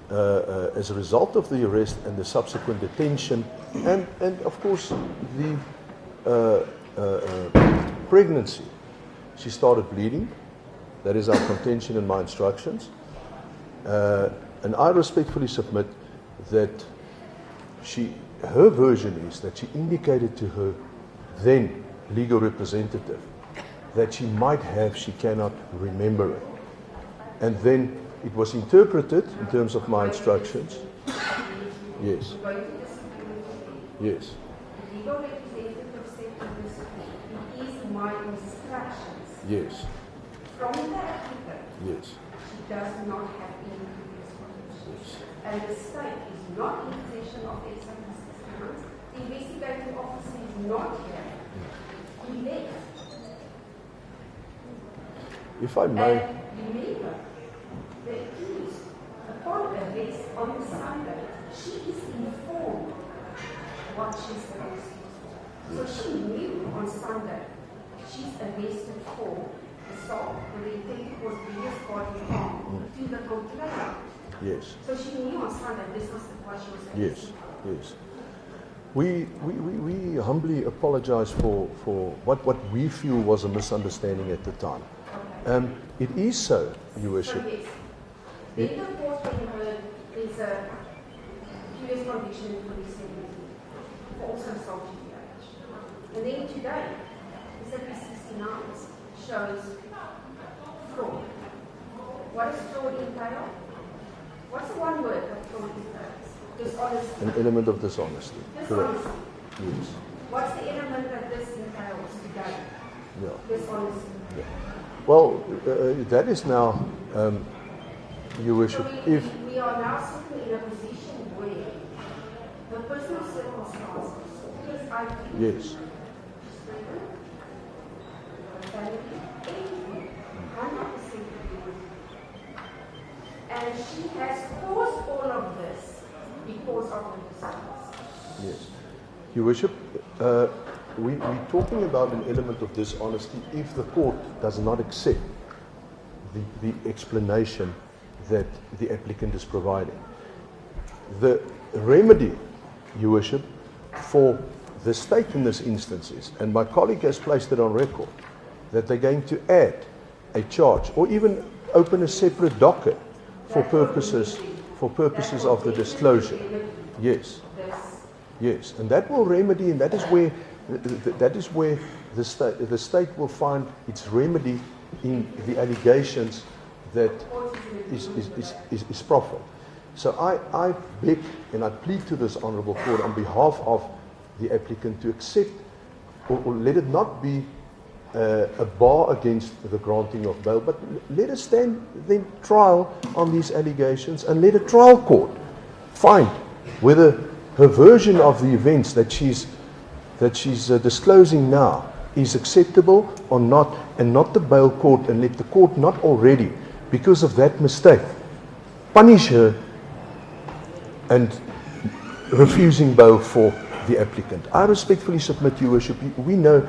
as a result of the arrest and the subsequent detention, and of course the pregnancy, she started bleeding. That is our contention in my instructions. And I respectfully submit that her version is that she indicated to her then legal representative that she might have, she cannot remember it. And then it was interpreted in terms of my instructions. Yes. Yes. The legal representative said to this court, it is my instructions. Yes. From the applicant, Yes. she does not have any previous convictions. And the state is not in possession of the SABC 69s. The investigating officer is not here. He left. If I may. And remember, the accused, apart can't arrest on Sunday. She is informed what she's supposed to do. So she knew on Sunday she's arrested for assault with the intent to cause grievous bodily harm to the complainant. Yes. So she knew on Sunday this was what she was Yes, arrested. yes. We humbly apologize for what we feel was a misunderstanding at the time. Okay. It is so, Your So Worship. yes, then the court when heard is a curious conviction for the 17 for also assault to the age. And then today, the 769 shows fraud. What does fraud entail? What's the one word that fraud entails? Dishonesty. An element of dishonesty. Correct. Dishonesty. Yes. What's the element that this entails today? Yeah. Dishonesty. Well, that is now, Your Worship, So if we are now sitting in a position where the personal circumstances, because I think yes, family, anything, 100% and she has caused all of this because of her decisions. yes, Your Worship, we're talking about an element of dishonesty if the court does not accept the explanation that the applicant is providing. The remedy, Your Worship, for the state in this instance is, and my colleague has placed it on record, that they're going to add a charge or even open a separate docket for purposes of the disclosure. Yes, yes, and that will remedy, and that is where the state will find its remedy in the allegations that is proffered. So I beg and I plead to this honourable court on behalf of the applicant to accept or let it not be a bar against the granting of bail, but let us stand then trial on these allegations and let a trial court find whether her version of the events that she's disclosing now is acceptable or not, and not the bail court, and let the court not already, because of that mistake, punish her and refusing bail for the applicant. I respectfully submit, Your Worship, we know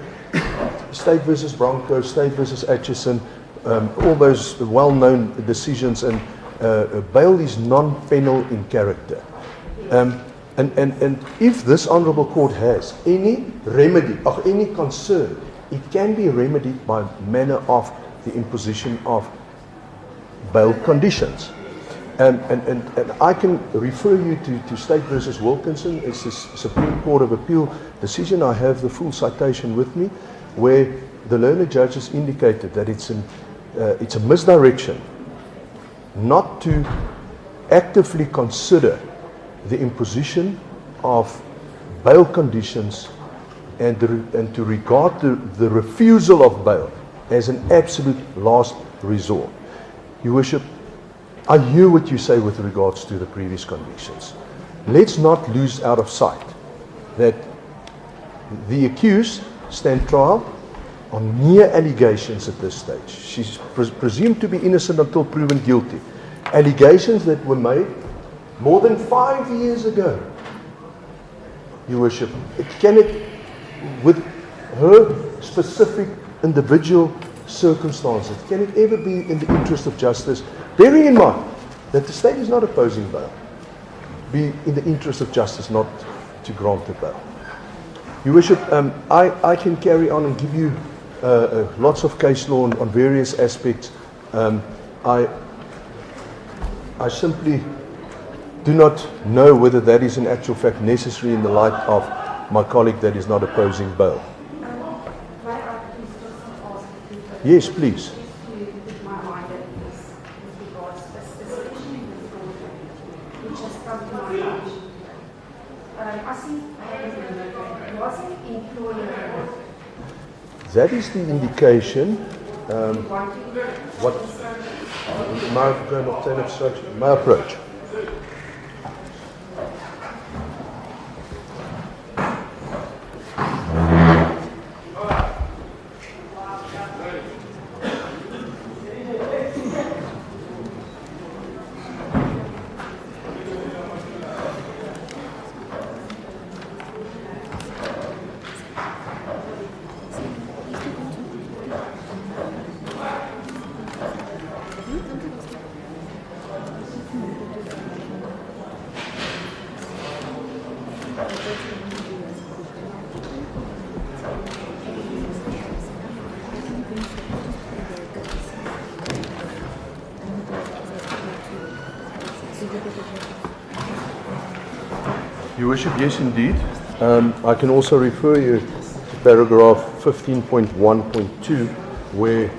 State versus Broncos, State versus Atchison, all those well-known decisions, and bail is non-penal in character. And if this honourable court has any remedy or any concern, it can be remedied by manner of the imposition of bail conditions. And I can refer you to State versus Wilkinson. It's the Supreme Court of Appeal decision. I have the full citation with me, where the learned judges indicated that it's a misdirection not to actively consider the imposition of bail conditions and to regard the refusal of bail as an absolute last resort. Your Worship, I hear what you say with regards to the previous convictions. Let's not lose out of sight that the accused stand trial on mere allegations at this stage. She's presumed to be innocent until proven guilty. Allegations that were made more than 5 years ago. Your Worship, with her specific individual circumstances, can it ever be in the interest of justice, bearing in mind that the state is not opposing bail, be in the interest of justice not to grant the bail? Your Worship, I can carry on and give you lots of case law on various aspects. I simply do not know whether that is in actual fact necessary in the light of my colleague that is not opposing bail. May I please just ask you to Yes, please. to put my mind at ease with regards, especially the fraud which has come to my knowledge. I see, was it employer That is the indication. wanting What? May I go and obtain obstruction? May I approach? Your Worship, yes indeed. I can also refer you to paragraph 15.1.2 where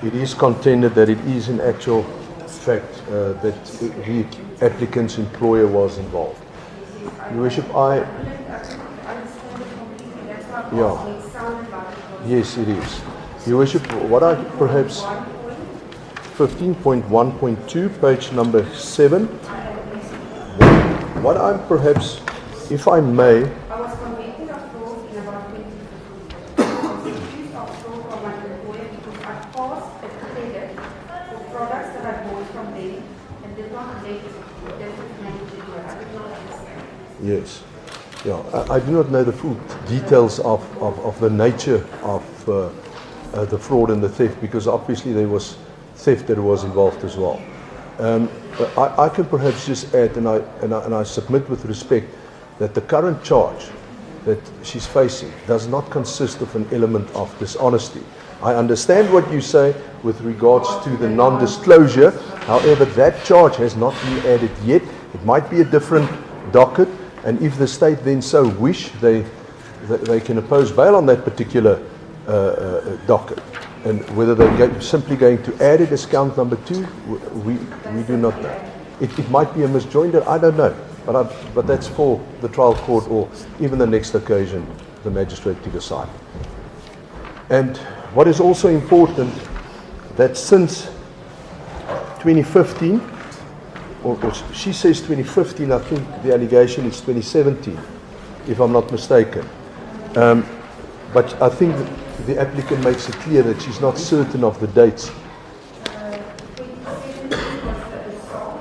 it is contended that it is in actual fact that the applicant's employer was involved. Your Worship, yes it is. Your Worship, what I perhaps 15.1.2, page number 7. What I'm perhaps, if I may, I was convicted of fraud in about 2015. I was accused of fraud from my employer because I passed a credit for products that I bought from them and did not let the district manager do it. I did not understand. yes, I do not know the full details of the nature of the fraud and the theft, because obviously there was theft that was involved as well. I can perhaps just add, and I submit with respect, that the current charge that she's facing does not consist of an element of dishonesty. I understand what you say with regards to the non-disclosure. However, that charge has not been added yet. It might be a different docket, and if the state then so wish, they can oppose bail on that particular docket. And whether they're simply going to add it as count number 2, we do not know. It might be a misjoinder, I don't know. But that's for the trial court or even the next occasion, the magistrate to decide. And what is also important, that since 2015, or she says 2015, I think the allegation is 2017, if I'm not mistaken. But I think the applicant makes it clear that she's not certain of the dates. 2017 was the assault.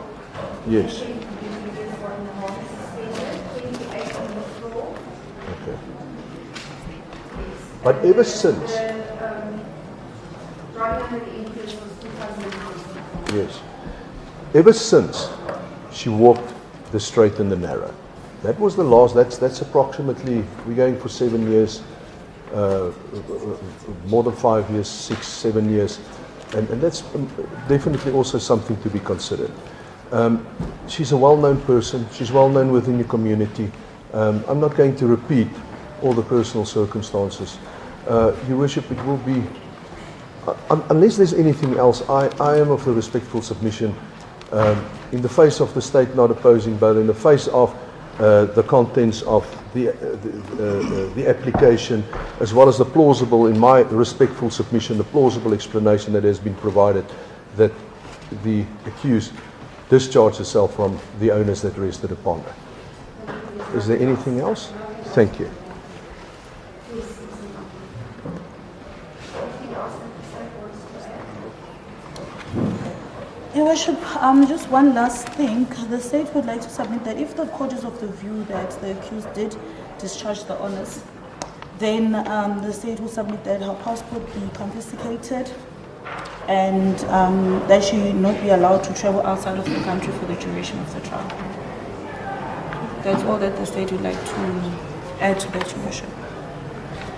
Yes. 2018 was fraud. Okay. But ever since, Driving under the influence was 2019. yes, ever since she walked the straight and the narrow, that was the last. That's approximately, we're going for 7 years. More than 5 years, 6, 7 years, and that's definitely also something to be considered. She's a well-known person. She's well-known within the community. I'm not going to repeat all the personal circumstances. Your Worship, it will be, unless there's anything else, I am of the respectful submission, in the face of the state not opposing bail, in the face of the contents of the application, as well as the plausible, in my respectful submission, the plausible explanation that has been provided that the accused discharged herself from the onus that rested upon her. Is there anything else? Thank you. Your Worship, just one last thing. The state would like to submit that if the court is of the view that the accused did discharge the honors, then the state will submit that her passport be confiscated and that she not be allowed to travel outside of the country for the duration of the trial. That's all that the state would like to add to that, Your Worship.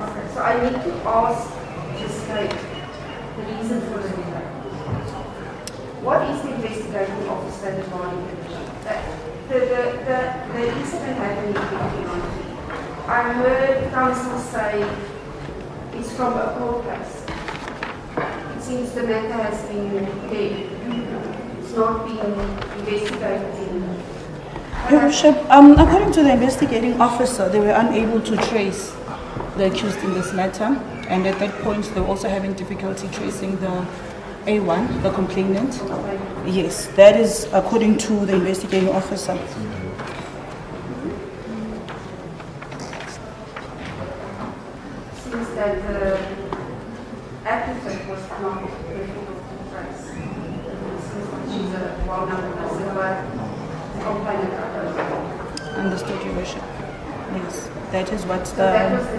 Okay, so I need to ask the state the reason for the delay. What is the investigating officer regarding the incident happened in 2019? I heard counsel say it's from a court case. It seems the matter has been dead. It's not been investigated. Your Worship, according to the investigating officer, they were unable to trace the accused in this matter, and at that point they were also having difficulty tracing the A1, the complainant. Yes, that is according to the investigating officer. Seems that the applicant was not difficult to trace. It seems that she's a well-known person, but the complainant I don't know. Understood, Your Worship. Yes, that is what So that was the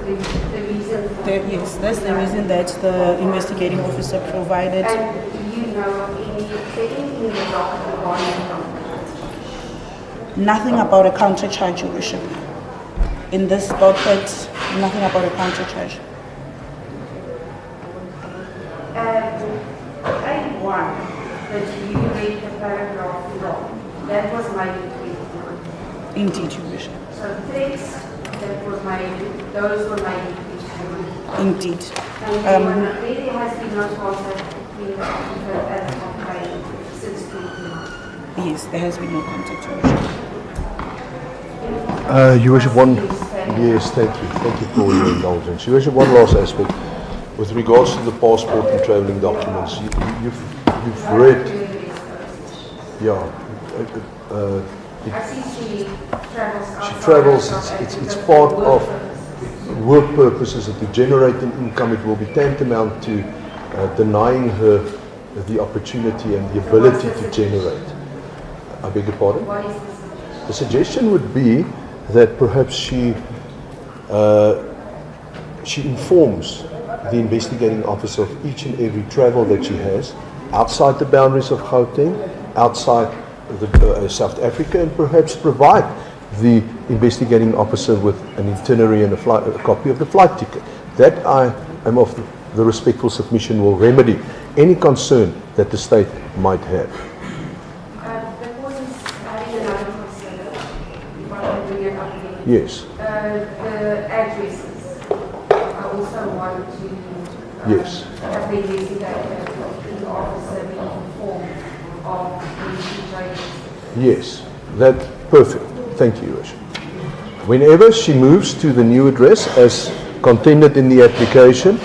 reason. yes, that's the reason that the investigating officer provided. And do you know of anything in the document regarding Nothing about a counter charge, Your Worship. In this docket, nothing about a counter charge. A1, that you read the paragraph wrong. That was made in 2021. Indeed, Your Worship. So threats that were made, those were made in 2021. Indeed. And there has been no contact between the applicant and the complainant since 2021. Yes, there has been no contact, Your Worship. Your Worship, yes, thank you. Thank you for your indulgence. Your Worship, one last aspect. With regards to the passport and travelling documents, you've read, yeah, I see she travels outside. she travels, it's part of work purposes and to generate an income. It will be tantamount to denying her the opportunity and the ability to generate. I beg your pardon? What is the suggestion? The suggestion would be that perhaps she informs the investigating officer of each and every travel that she has outside the boundaries of Gauteng, outside South Africa, and perhaps provide the investigating officer with an itinerary and a copy of the flight ticket. That I am of the respectful submission will remedy any concern that the state might have. The court is having another concern, if I can bring it up again. Yes. The addresses. I also want to Yes. have the investigator in the officer be informed of the situation. Yes. That's perfect. Thank you, Your Worship. Whenever she moves to the new address as contended in the application,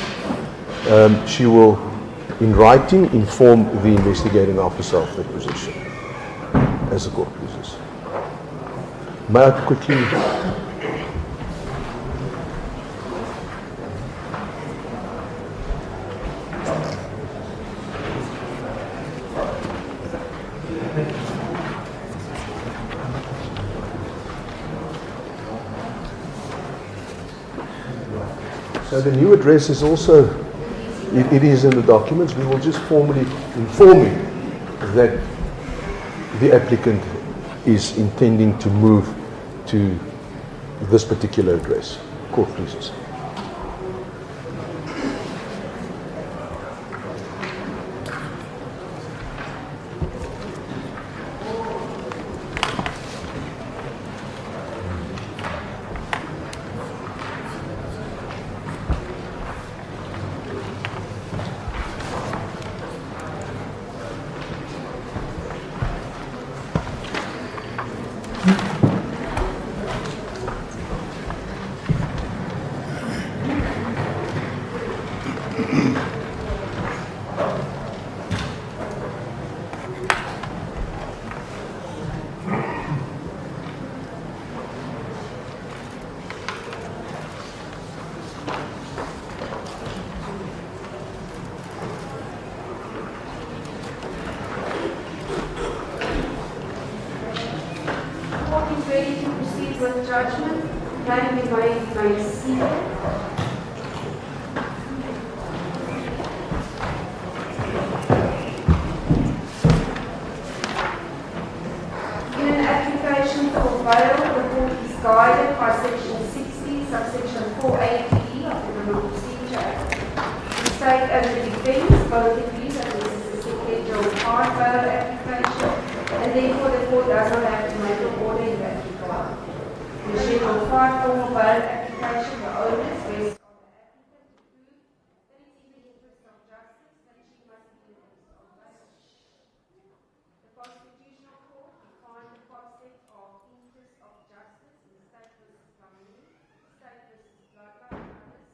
she will, in writing, inform the investigating officer of the position, as the court pleases. May I quickly... So the new address is also, it is in the documents. We will just formally inform you that the applicant is intending to move to this particular address. Court pleases. Ready to proceed with judgment. Can we may see in an application for bail, the court is guided by section 60, subsection 480 of the Criminal Procedure Act. The state and the defence both agree that this is a schedule 5 bail application, and therefore the court does not have to make an order in that regard. The Schedule 5 formal bail application, the onus rests on the applicant to prove that it is in the interest of justice that she must be released on bail. The Constitutional Court defined the concept of interest of justice in State v. Kamini, State v. Laka,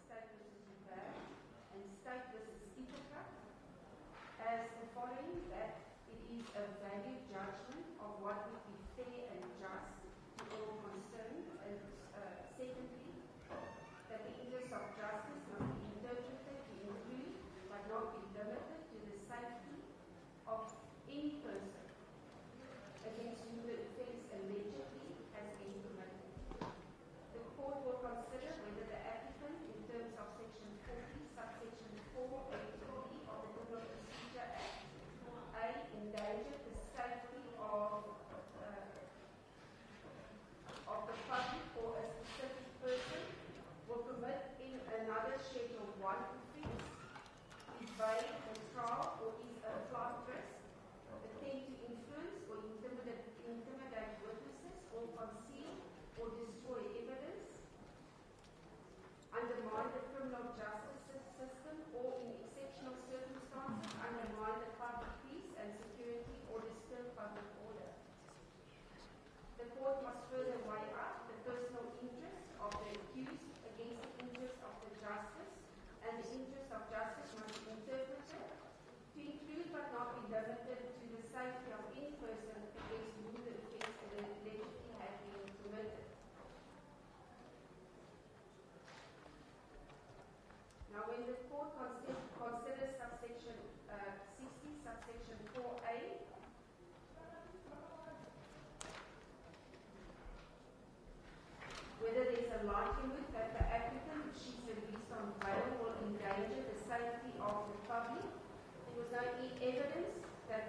State v. Uber, and State v. Ithaca as the following: that it is a value judgment of what would be fair and just to all concerned, and secondly, that the interest of justice must be interpreted to include but not be limited to the safety of any person against whom the offence allegedly has been committed. The court will consider whether the applicant, in terms of section 40, subsection 480B of the Criminal Procedure Act, A, endangered the safety of the public or a specific person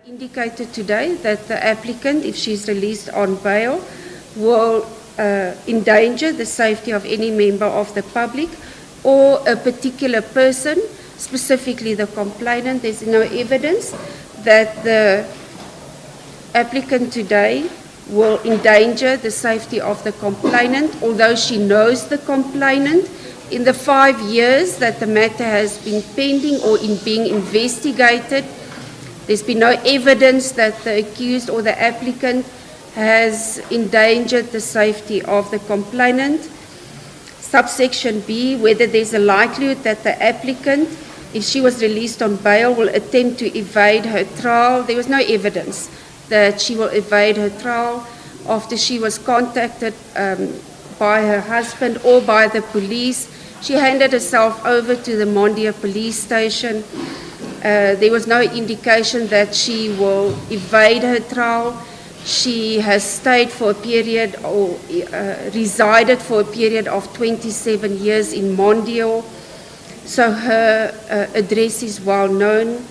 Indicated today that the applicant, if she's released on bail, will endanger the safety of any member of the public or a particular person, specifically the complainant. There's no evidence that the applicant today will endanger the safety of the complainant, although she knows the complainant. In the 5 years that the matter has been pending or in being investigated, there's been no evidence that the accused or the applicant has endangered the safety of the complainant. Subsection B, whether there's a likelihood that the applicant, if she was released on bail, will attempt to evade her trial. There was no evidence that she will evade her trial after she was contacted by her husband or by the police. She handed herself over to the Mondia police station. There was no indication that she will evade her trial. She has stayed for a period or resided for a period of 27 years in Mondia, so her address is well known.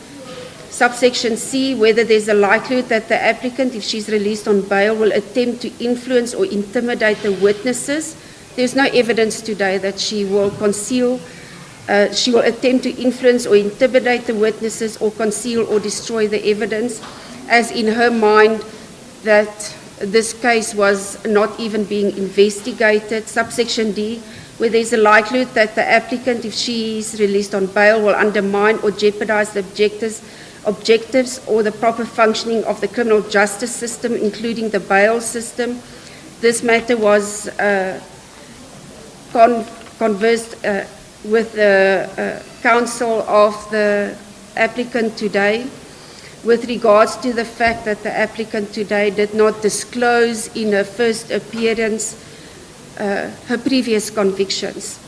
Subsection C, whether there's a likelihood that the applicant, if she's released on bail, will attempt to influence or intimidate the witnesses. There's no evidence today that she will attempt to influence or intimidate the witnesses or conceal or destroy the evidence, as in her mind that this case was not even being investigated. Subsection D, where there's a likelihood that the applicant, if she is released on bail, will undermine or jeopardize the objectives or the proper functioning of the criminal justice system, including the bail system. This matter was conversed with the counsel of the applicant today with regards to the fact that the applicant today did not disclose in her first appearance her previous convictions.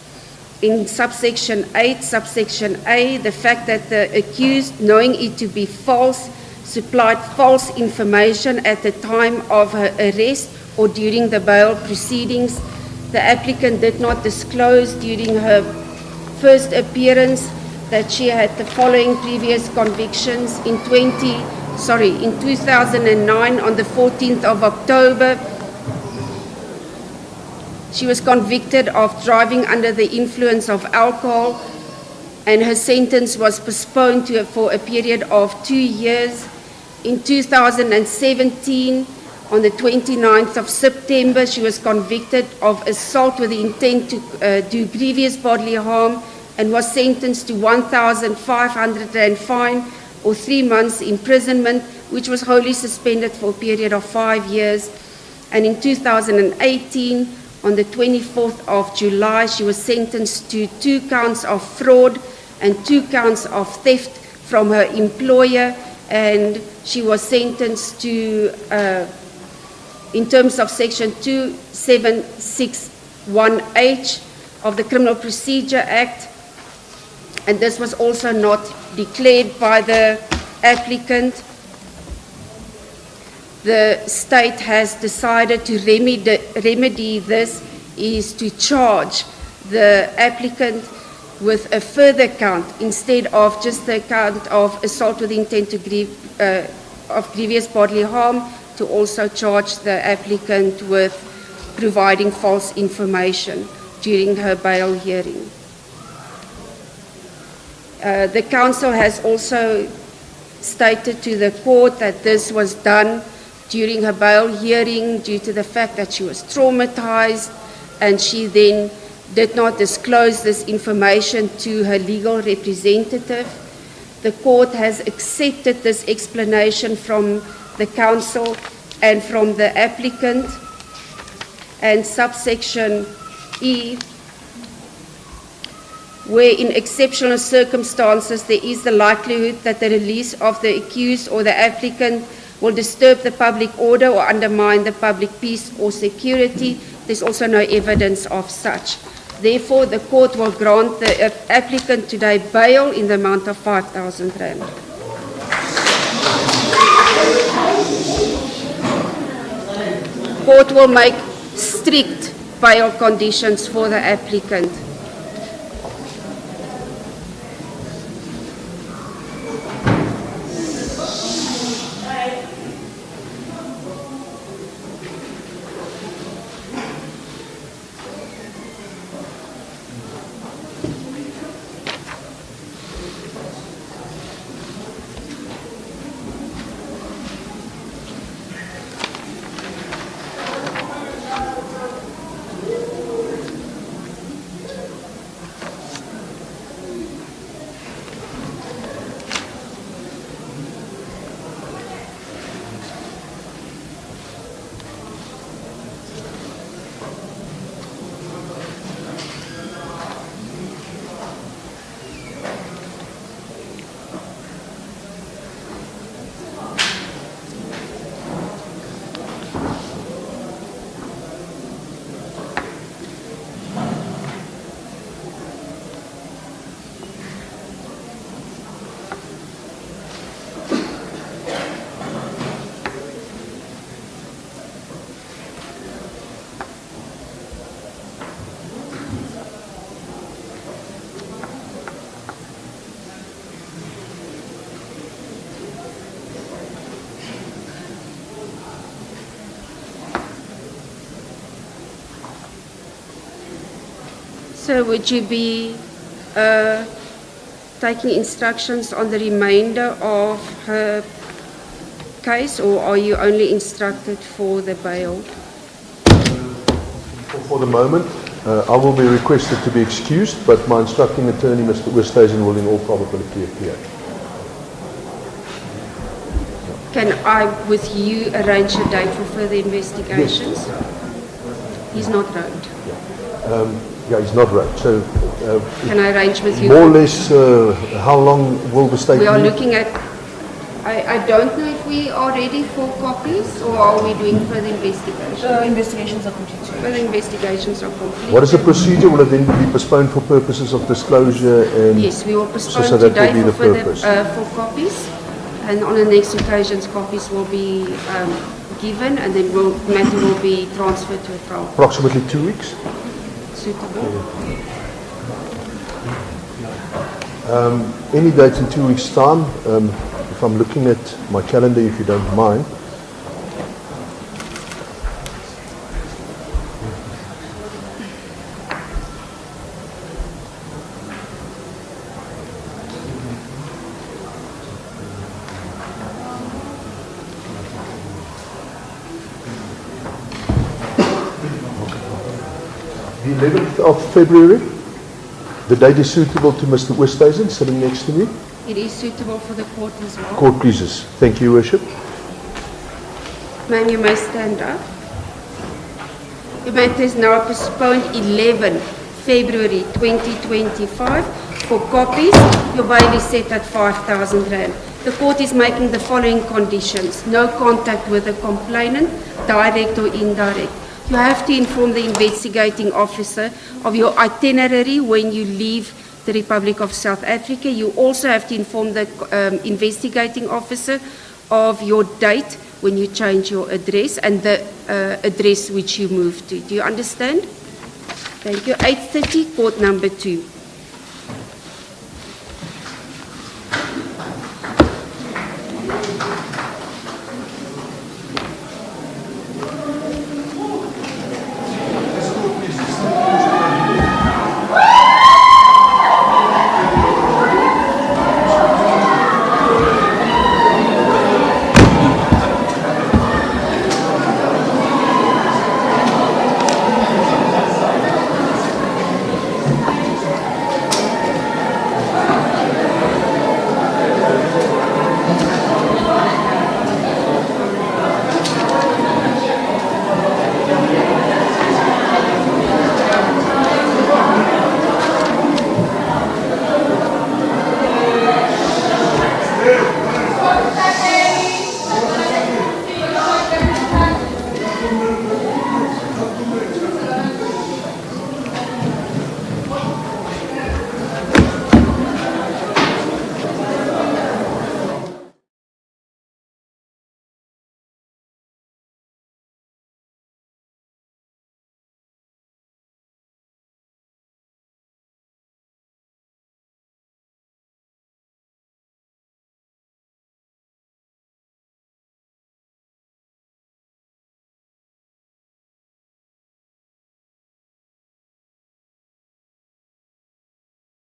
In subsection 8, subsection A, the fact that the accused, knowing it to be false, supplied false information at the time of her arrest or during the bail proceedings. The applicant did not disclose during her first appearance that she had the following previous convictions. In 2009, on the 14th of October, she was convicted of driving under the influence of alcohol, and her sentence was postponed for a period of 2 years. In 2017, on the 29th of September, she was convicted of assault with the intent to do grievous bodily harm and was sentenced to 1,500 rand fine or 3 months imprisonment, which was wholly suspended for a period of 5 years. And in 2018, on the 24th of July, she was sentenced to 2 counts of fraud and 2 counts of theft from her employer, and she was sentenced to, in terms of section 2761H of the Criminal Procedure Act, and this was also not declared by the applicant. The state has decided to remedy this is to charge the applicant with a further count instead of just the count of assault with intent to of grievous bodily harm, to also charge the applicant with providing false information during her bail hearing. The council has also stated to the court that this was done during her bail hearing due to the fact that she was traumatized, and she then did not disclose this information to her legal representative. The court has accepted this explanation from the council and from the applicant. And subsection E, where in exceptional circumstances there is the likelihood that the release of the accused or the applicant will disturb the public order or undermine the public peace or security. There's also no evidence of such. Therefore, the court will grant the applicant today bail in the amount of 5,000 rand. Court will make strict bail conditions for the applicant. So would you be taking instructions on the remainder of her case, or are you only instructed for the bail? For the moment, I will be requested to be excused, but my instructing attorney, Mr. Oosthuizen, will in all probability appear. Can I, with you, arrange a date for further investigations? He's not road. Yeah, he's not right. So, Can I arrange with you? more or less, how long will the state We are need? looking at, I don't know if we are ready for copies, or are we doing further investigations? The investigations are complete. Further investigations are complete. What is the procedure? Will it then be postponed for purposes of disclosure and? Yes, we will postpone so that will today be for the further purpose. for copies, and on the next occasions, copies will be given, and then matter will be transferred to a trial Approximately 2 weeks? suitable. Any date in 2 weeks' time? If I'm looking at my calendar, if you don't mind. The 11th of February, the date is suitable to Mr. Oosthuizen, sitting next to me. It is suitable for the court as well. Court pleases. Thank you, Your Worship. Ma'am, you may stand up. The matter is now postponed 11 February 2025 for copies. Your bail is set at 5,000 rand. The court is making the following conditions: no contact with the complainant, direct or indirect. You have to inform the investigating officer of your itinerary when you leave the Republic of South Africa. You also have to inform the investigating officer of your date when you change your address and the address which you move to. Do you understand? Thank you. 8:30, court number 2.